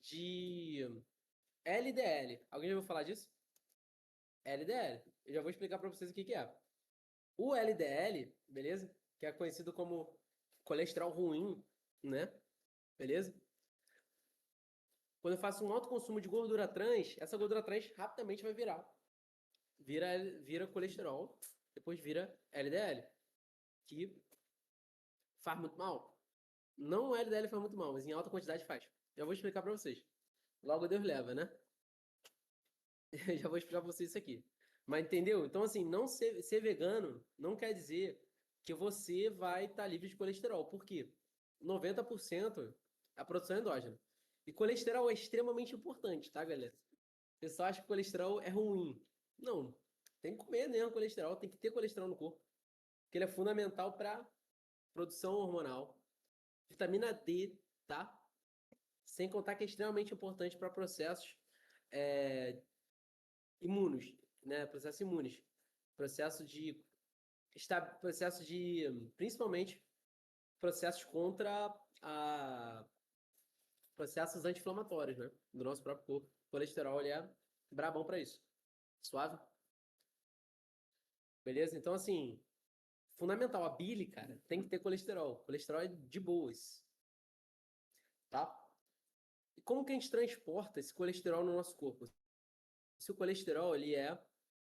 De LDL. Alguém já ouviu falar disso? LDL. Eu já vou explicar para vocês o que que é. O LDL, beleza? Que é conhecido como colesterol ruim, né? Beleza? Quando eu faço um alto consumo de gordura trans, essa gordura trans rapidamente vai vira colesterol, depois vira LDL, que faz muito mal. Não o LDL faz muito mal, mas em alta quantidade faz. Já vou explicar para vocês. Logo Deus leva, né? Já vou explicar para vocês isso aqui. Mas entendeu? Então, assim, não ser vegano não quer dizer que você vai estar livre de colesterol. Por quê? 90% é a produção endógena. E colesterol é extremamente importante, tá, galera? O pessoal acha que colesterol é ruim. Não. Tem que comer mesmo colesterol, tem que ter colesterol no corpo. Porque ele é fundamental para produção hormonal. Vitamina D, tá? Sem contar que é extremamente importante para processos é, imunos, né? Processos imunes. Processo de, processo de, principalmente, processos contra processos anti-inflamatórios, né? Do nosso próprio corpo. O colesterol, ele é brabão para isso. Suave? Beleza? Então, assim, fundamental. A bile, cara, tem que ter colesterol. Colesterol é de boas. Tá? E como que a gente transporta esse colesterol no nosso corpo? Se o colesterol, ele é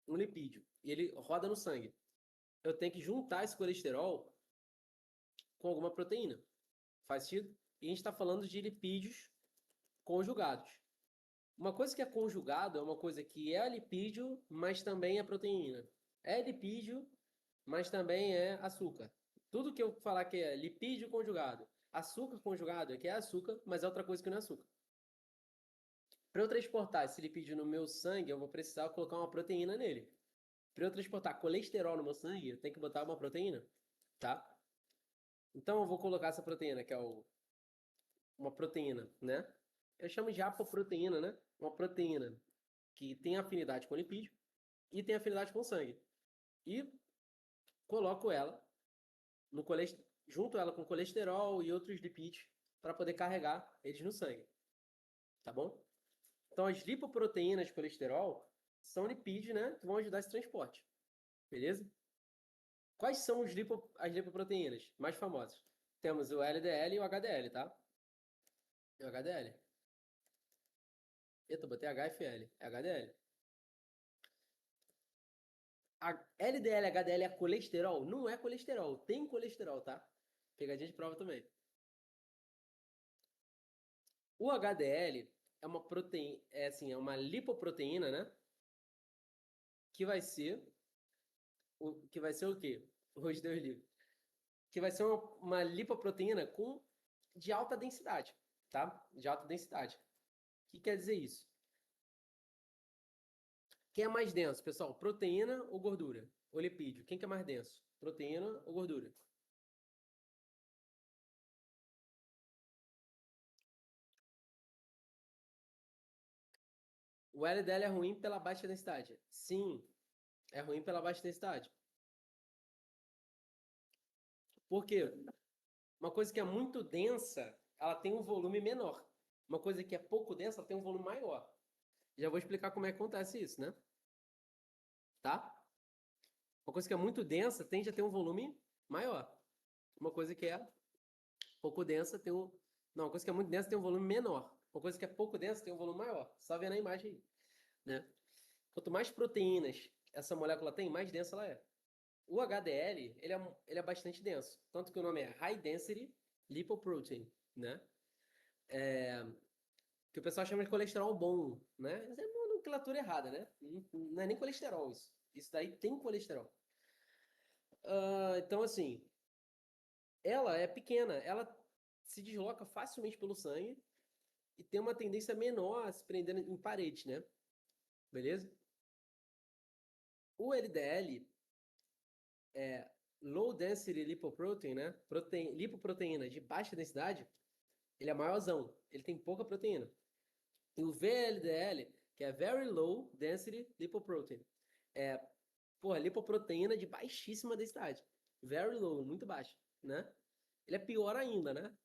um lipídio e ele roda no sangue, eu tenho que juntar esse colesterol com alguma proteína. Faz sentido? E a gente está falando de lipídios conjugados. Uma coisa que é conjugado é uma coisa que é lipídio, mas também é proteína. É lipídio, mas também é açúcar. Tudo que eu falar que é lipídio conjugado, açúcar conjugado, é que é açúcar, mas é outra coisa que não é açúcar. Para eu transportar esse lipídio no meu sangue, eu vou precisar colocar uma proteína nele. Para eu transportar colesterol no meu sangue, eu tenho que botar uma proteína, tá? Então eu vou colocar essa proteína, que é uma proteína, né? Eu chamo de apoproteína, né? Uma proteína que tem afinidade com lipídio e tem afinidade com sangue. E coloco ela no junto ela com colesterol e outros lipídios para poder carregar eles no sangue, tá bom? Então as lipoproteínas de colesterol são lipídios, né, que vão ajudar esse transporte, beleza? Quais são as lipoproteínas mais famosas? Temos o LDL e o HDL, tá? E o HDL. Eita, botei HFL. É HDL. A LDL e HDL é colesterol? Não é colesterol. Tem colesterol, tá? Pegadinha de prova também. O HDL é uma proteína, é uma lipoproteína, né? Que vai ser o quê? Hoje Deus livre. Que vai ser uma lipoproteína de alta densidade, tá? De alta densidade. O que quer dizer isso? Quem é mais denso, pessoal? Proteína ou gordura? Ou lipídio? Quem que é mais denso? Proteína ou gordura? O LDL é ruim pela baixa densidade. Sim, é ruim pela baixa densidade. Por quê? Uma coisa que é muito densa, ela tem um volume menor. Uma coisa que é pouco densa, ela tem um volume maior. Já vou explicar como é que acontece isso, né? Tá? Uma coisa que é muito densa tende a ter um volume maior. Uma coisa que é pouco densa tem um. Não, uma coisa que é muito densa tem um volume menor. Uma coisa que é pouco densa tem um volume maior. Só vendo a imagem aí, né? Quanto mais proteínas essa molécula tem, mais densa ela é. O HDL, ele é bastante denso. Tanto que o nome é High Density Lipoprotein, né? Que o pessoal chama de colesterol bom, né? Isso é uma nomenclatura errada, né? Não é nem colesterol isso. Isso daí tem colesterol. Então, assim, ela é pequena, ela se desloca facilmente pelo sangue e tem uma tendência menor a se prender em parede, né? Beleza? O LDL é Low Density Lipoprotein, né? Lipoproteína de baixa densidade, ele é maiorzão, ele tem pouca proteína. E o VLDL, que é Very Low Density Lipoprotein, é, lipoproteína de baixíssima densidade. Very low, muito baixa, né? Ele é pior ainda, né?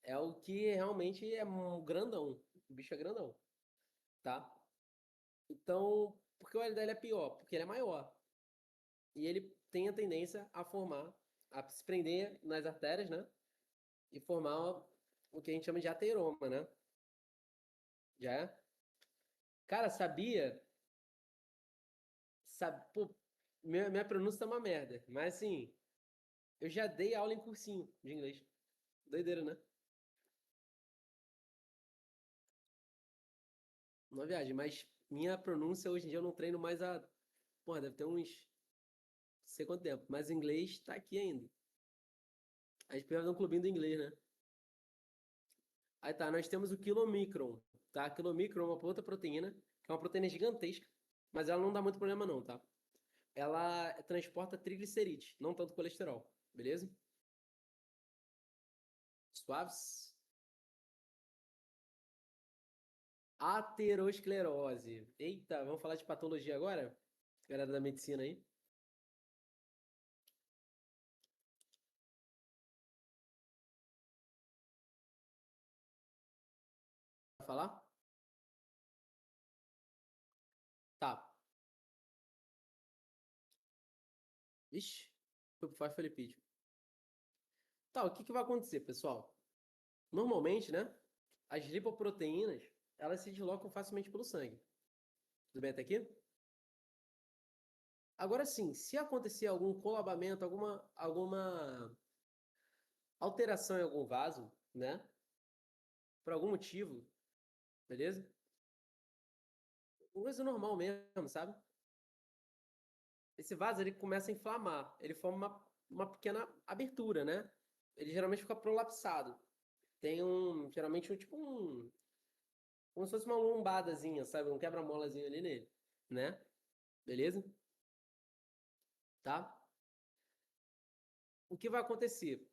É o que realmente é um grandão. O bicho é grandão, tá? Então, por que o LDL é pior? Porque ele é maior. E ele tem a tendência a se prender nas artérias, né? E formar o que a gente chama de ateroma, né? Já é? Cara, pô, minha pronúncia tá uma merda, mas assim, eu já dei aula em cursinho de inglês. Doideira, né? Uma viagem, mas minha pronúncia hoje em dia eu não treino mais há. Porra, deve ter uns. Não sei quanto tempo, mas inglês tá aqui ainda. A gente precisa de um clubinho do inglês, né? Aí tá, nós temos o quilomicron, tá? Quilomicron é uma outra proteína, que é uma proteína gigantesca, mas ela não dá muito problema não, tá? Ela transporta triglicerídeos, não tanto colesterol, beleza? Suaves. Aterosclerose. Eita, vamos falar de patologia agora? Galera da medicina aí. Vai falar? Tá. Ixi, foi pro fosfolipídio. Tá, o que que vai acontecer, pessoal? Normalmente, né? As lipoproteínas, elas se deslocam facilmente pelo sangue. Tudo bem até aqui? Agora sim, se acontecer algum colabamento, alguma alteração em algum vaso, né? Por algum motivo, beleza? Coisa normal mesmo, sabe? Esse vaso ele começa a inflamar, ele forma uma pequena abertura, né? Ele geralmente fica prolapsado. Tem geralmente como se fosse uma lombadazinha, sabe? Um quebra-molazinho ali nele, né? Beleza? Tá? O que vai acontecer?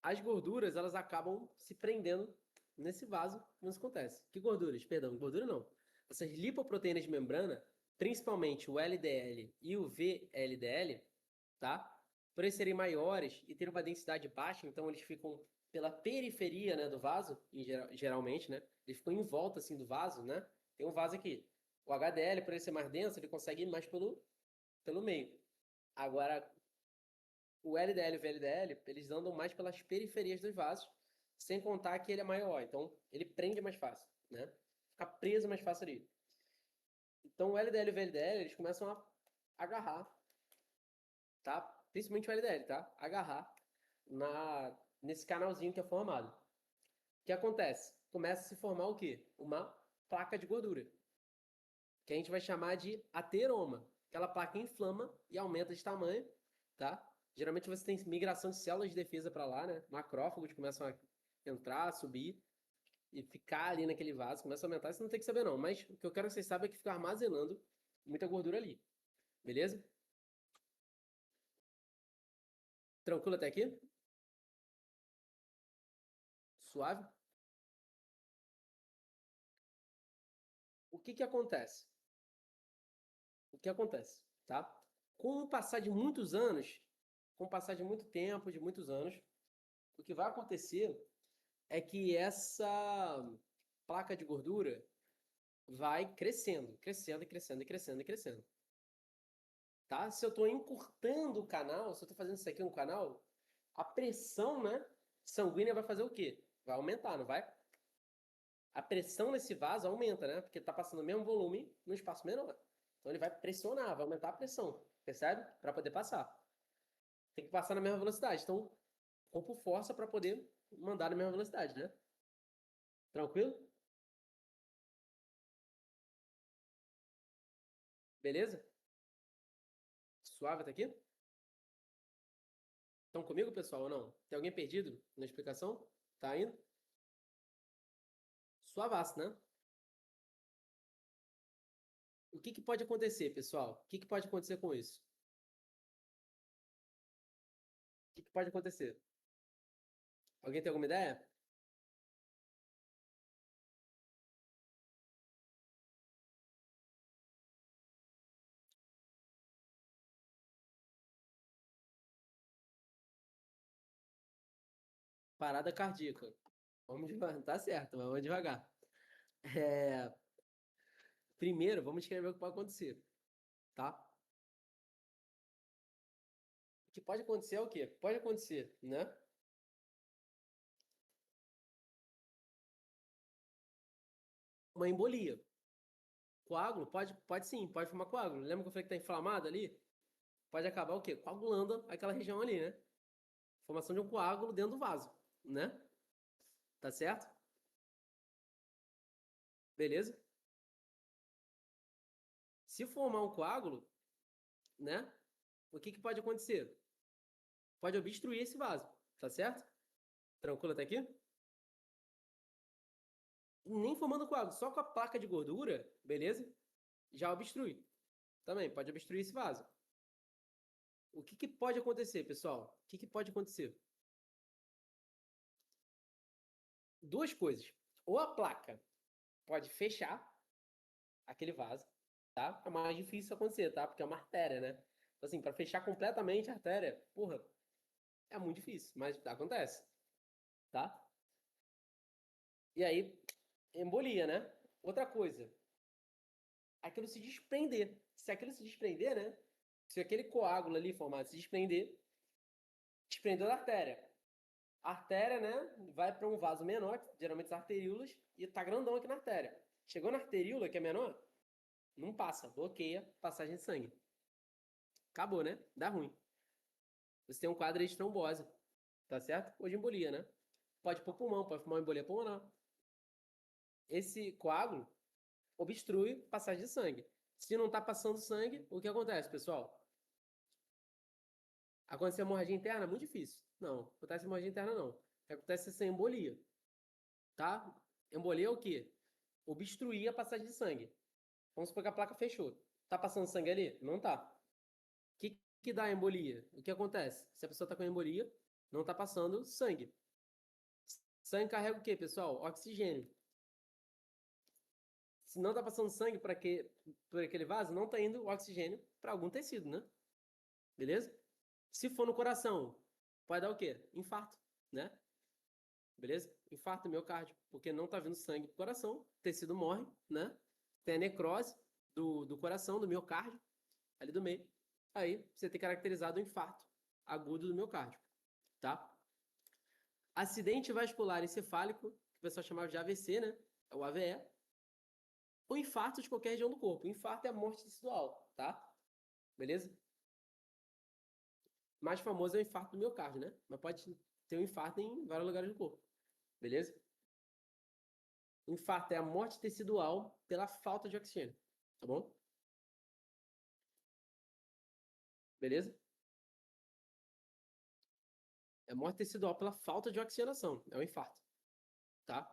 As gorduras, elas acabam se prendendo nesse vaso, não isso acontece. Que gorduras? Perdão, gordura não. Essas lipoproteínas de membrana, principalmente o LDL e o VLDL, tá? Por eles serem maiores e terem uma densidade baixa, então eles ficam pela periferia, né, do vaso, geralmente, né? Eles ficam em volta, assim, do vaso, né? Tem um vaso aqui. O HDL, por ele ser mais denso, ele consegue ir mais pelo meio. Agora, o LDL e o VLDL, eles andam mais pelas periferias dos vasos, sem contar que ele é maior, então ele prende mais fácil, né? Fica preso mais fácil ali. Então o LDL e o VLDL, eles começam a agarrar, tá? Principalmente o LDL, tá? Agarrar nesse canalzinho que é formado. O que acontece? Começa a se formar o quê? Uma placa de gordura, que a gente vai chamar de ateroma. Aquela placa inflama e aumenta de tamanho, tá? Geralmente você tem migração de células de defesa para lá, né? Macrófagos começam a entrar, subir e ficar ali naquele vaso, começa a aumentar. Você não tem que saber não, mas o que eu quero que vocês saibam é que fica armazenando muita gordura ali. Beleza? Tranquilo até aqui? Suave? O que que acontece? O que acontece, tá? Com o passar de muitos anos, com o passar de muito tempo, de muitos anos, o que vai acontecer é que essa placa de gordura vai crescendo, crescendo, crescendo, crescendo, crescendo. Tá? Se eu estou encurtando o canal, se eu estou fazendo isso aqui no canal, a pressão, né, sanguínea vai fazer o quê? Vai aumentar, não vai? A pressão nesse vaso aumenta, né? Porque está passando o mesmo volume num espaço menor. Então ele vai pressionar, vai aumentar a pressão, percebe? Para poder passar. Tem que passar na mesma velocidade. Então, o corpo força para poder mandar na mesma velocidade, né? Tranquilo? Beleza? Suave até aqui? Estão comigo, pessoal, ou não? Tem alguém perdido na explicação? Tá indo? Suavaço, né? O que que pode acontecer, pessoal? O que que pode acontecer com isso? O que que pode acontecer? Alguém tem alguma ideia? Parada cardíaca. Vamos devagar. Tá certo, mas vamos devagar. É, primeiro, vamos escrever o que pode acontecer, tá? O que pode acontecer é o quê? Pode acontecer, né? Uma embolia. Coágulo? Pode sim, pode formar coágulo. Lembra que eu falei que tá inflamado ali? Pode acabar o quê? Coagulando aquela região ali, né? Formação de um coágulo dentro do vaso, né? Tá certo? Beleza? Se formar um coágulo, né? O que que pode acontecer? Pode obstruir esse vaso, tá certo? Tranquilo até aqui? Nem formando coágulo, só com a placa de gordura, beleza? Já obstrui. Também pode obstruir esse vaso. O que que pode acontecer, pessoal? O que que pode acontecer? Duas coisas. Ou a placa pode fechar aquele vaso, tá? É mais difícil acontecer, tá? Porque é uma artéria, né? Então, assim, para fechar completamente a artéria, porra, é muito difícil, mas acontece, tá? E aí, embolia, né? Outra coisa, aquilo se desprender. Se aquilo se desprender, né? Se aquele coágulo ali formado se desprendeu da artéria. A artéria, né, vai para um vaso menor, geralmente as arteríolas, e tá grandão aqui na artéria. Chegou na arteríola, que é menor, não passa, bloqueia passagem de sangue. Acabou, né? Dá ruim. Você tem um quadro de trombose, tá certo? Ou de embolia, né? Pode ir pro pulmão, pode formar uma embolia pulmonar. Esse coágulo obstrui passagem de sangue. Se não tá passando sangue, o que acontece, pessoal? Acontece hemorragia interna? Muito difícil. Não, acontece hemorragia interna não. O que acontece é essa embolia, tá? Embolia é o quê? Obstruir a passagem de sangue. Vamos supor que a placa fechou. Tá passando sangue ali? Não tá. O que dá embolia? O que acontece? Se a pessoa tá com embolia, não tá passando sangue. Sangue carrega o quê, pessoal? Oxigênio. Se não tá passando sangue por aquele vaso, não tá indo oxigênio para algum tecido, né? Beleza? Se for no coração, pode dar o quê? Infarto, né? Beleza? Infarto miocárdio, porque não tá vindo sangue pro coração, o tecido morre, né? Tem a necrose do coração, do miocárdio, ali do meio. aí você tem caracterizado o infarto agudo do miocárdio, tá? Acidente vascular encefálico, que o pessoal chamava de AVC, né? É o AVE. Ou infarto de qualquer região do corpo. O infarto é a morte tecidual, tá? Beleza? O mais famoso é o infarto do miocárdio, né? Mas pode ter um infarto em vários lugares do corpo. Beleza? O infarto é a morte tecidual pela falta de oxigênio. Tá bom? Beleza? É morte tecidual pela falta de oxigenação. É o infarto. Tá?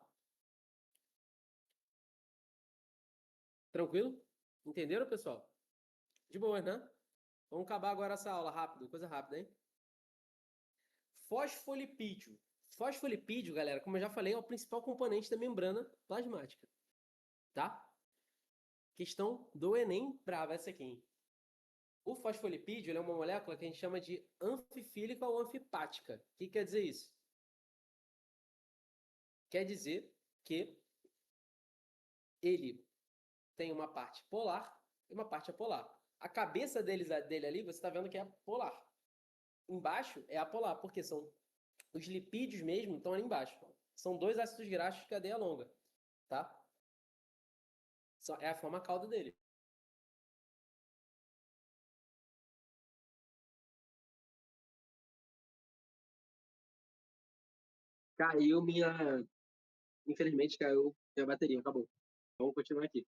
Tranquilo? Entenderam, pessoal? De boa, né? Vamos acabar agora essa aula rápido, coisa rápida, hein? Fosfolipídio. Fosfolipídio, galera, como eu já falei, é o principal componente da membrana plasmática, tá? Questão do Enem, brava essa aqui, hein? O fosfolipídio é uma molécula que a gente chama de anfifílica ou anfipática. O que quer dizer isso? Quer dizer que ele tem uma parte polar e uma parte apolar. A cabeça dele ali, você está vendo que é polar. Embaixo é apolar, porque são os lipídios mesmo estão ali embaixo. São dois ácidos graxos de cadeia longa, tá? É a forma cauda dele. Caiu minha. Infelizmente caiu minha bateria, acabou. Vamos continuar aqui.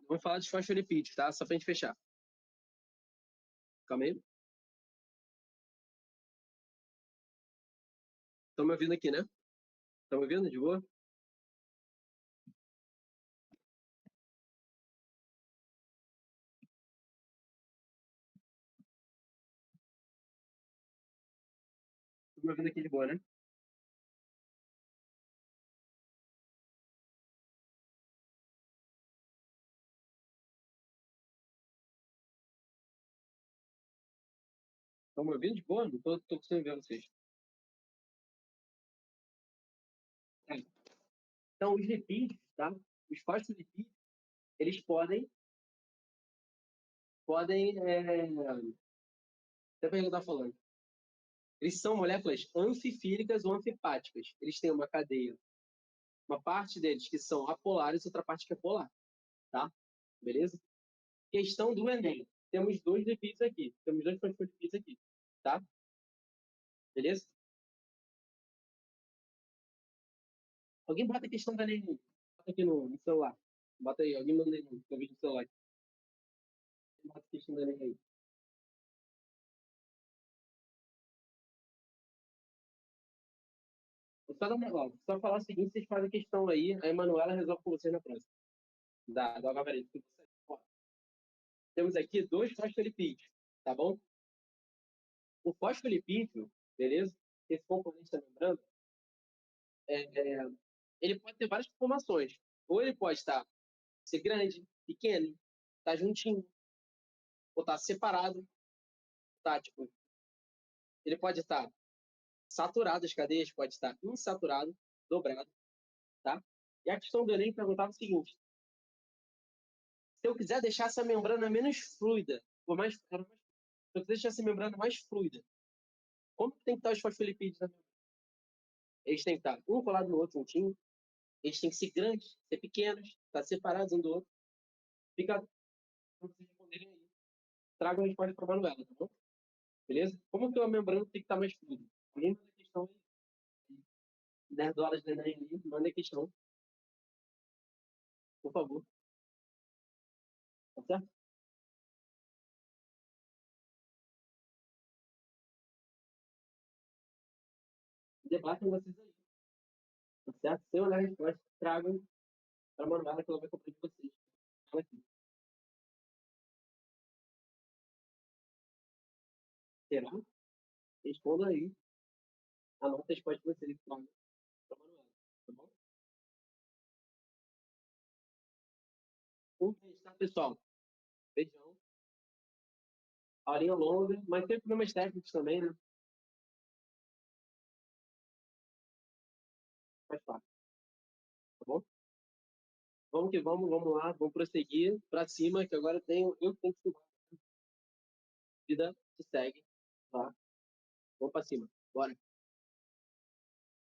Vamos falar de fosfolipídios, tá? Só pra gente fechar. Calma aí. Estão me ouvindo aqui, né? Estão me ouvindo de boa? Estão me ouvindo aqui de boa, né? Estão me ouvindo de boa? Não tô conseguindo ver vocês. É. Então, os lipídios, tá? Os fosfolipídios, eles podem, até o que eu estava falando. Eles são moléculas anfifílicas ou anfipáticas. Eles têm uma cadeia, uma parte deles que são apolares e outra parte que é polar, tá? Beleza? Questão do Enem. Temos dois lipídios aqui. Temos dois fosfolipídios aqui, tá? Beleza? Alguém bota a questão do Enem. Bota aqui no celular. Bota aí, alguém manda aí no vídeo do celular. Bota a questão do Enem aí. Vou só dar uma aula. Só falar o seguinte, vocês fazem a questão aí, a Emanuela resolve com vocês na próxima. Da Gavarito. Temos aqui dois fosfolipídios, tá bom? O fosfolipídio, beleza? Esse componente da membrana, é, ele pode ter várias conformações. Ou ele pode ser grande, pequeno, juntinho, ou separado, tipo, ele pode estar saturado, as cadeias pode estar insaturado, dobrado, tá? E a questão do Enem perguntava o seguinte: se eu quiser deixar essa membrana menos fluida, ou mais, se eu quiser deixar essa membrana mais fluida, como que tem que estar os fosfolipídios na membrana? Eles têm que estar um colado no outro, juntinho. Eles têm que ser grandes, ser pequenos, estar separados um do outro. Fica, para vocês responderem aí. Trago a resposta para a Manuela, tá bom? Beleza? Como que a membrana tem que estar mais fluida? Alguém manda a questão aí. 10 dólares de Enem ali, manda a questão, por favor. Tá certo? Debatem vocês aí. Tá certo? Se eu olhar a resposta, tragam para a Manuela que ela vai comprar de vocês. Fala aqui. Será? Responda aí. Anota a resposta de vocês. Tragam para a Manuela. Tá bom? Um beijo, tá, pessoal? Beijão. Aulinha longa, mas tem problemas técnicos também, né? Faz parte, tá bom? Vamos que vamos, vamos lá, vamos prosseguir para cima, que agora eu tenho que estudar. Vida que segue, tá? Vamos pra cima. Bora.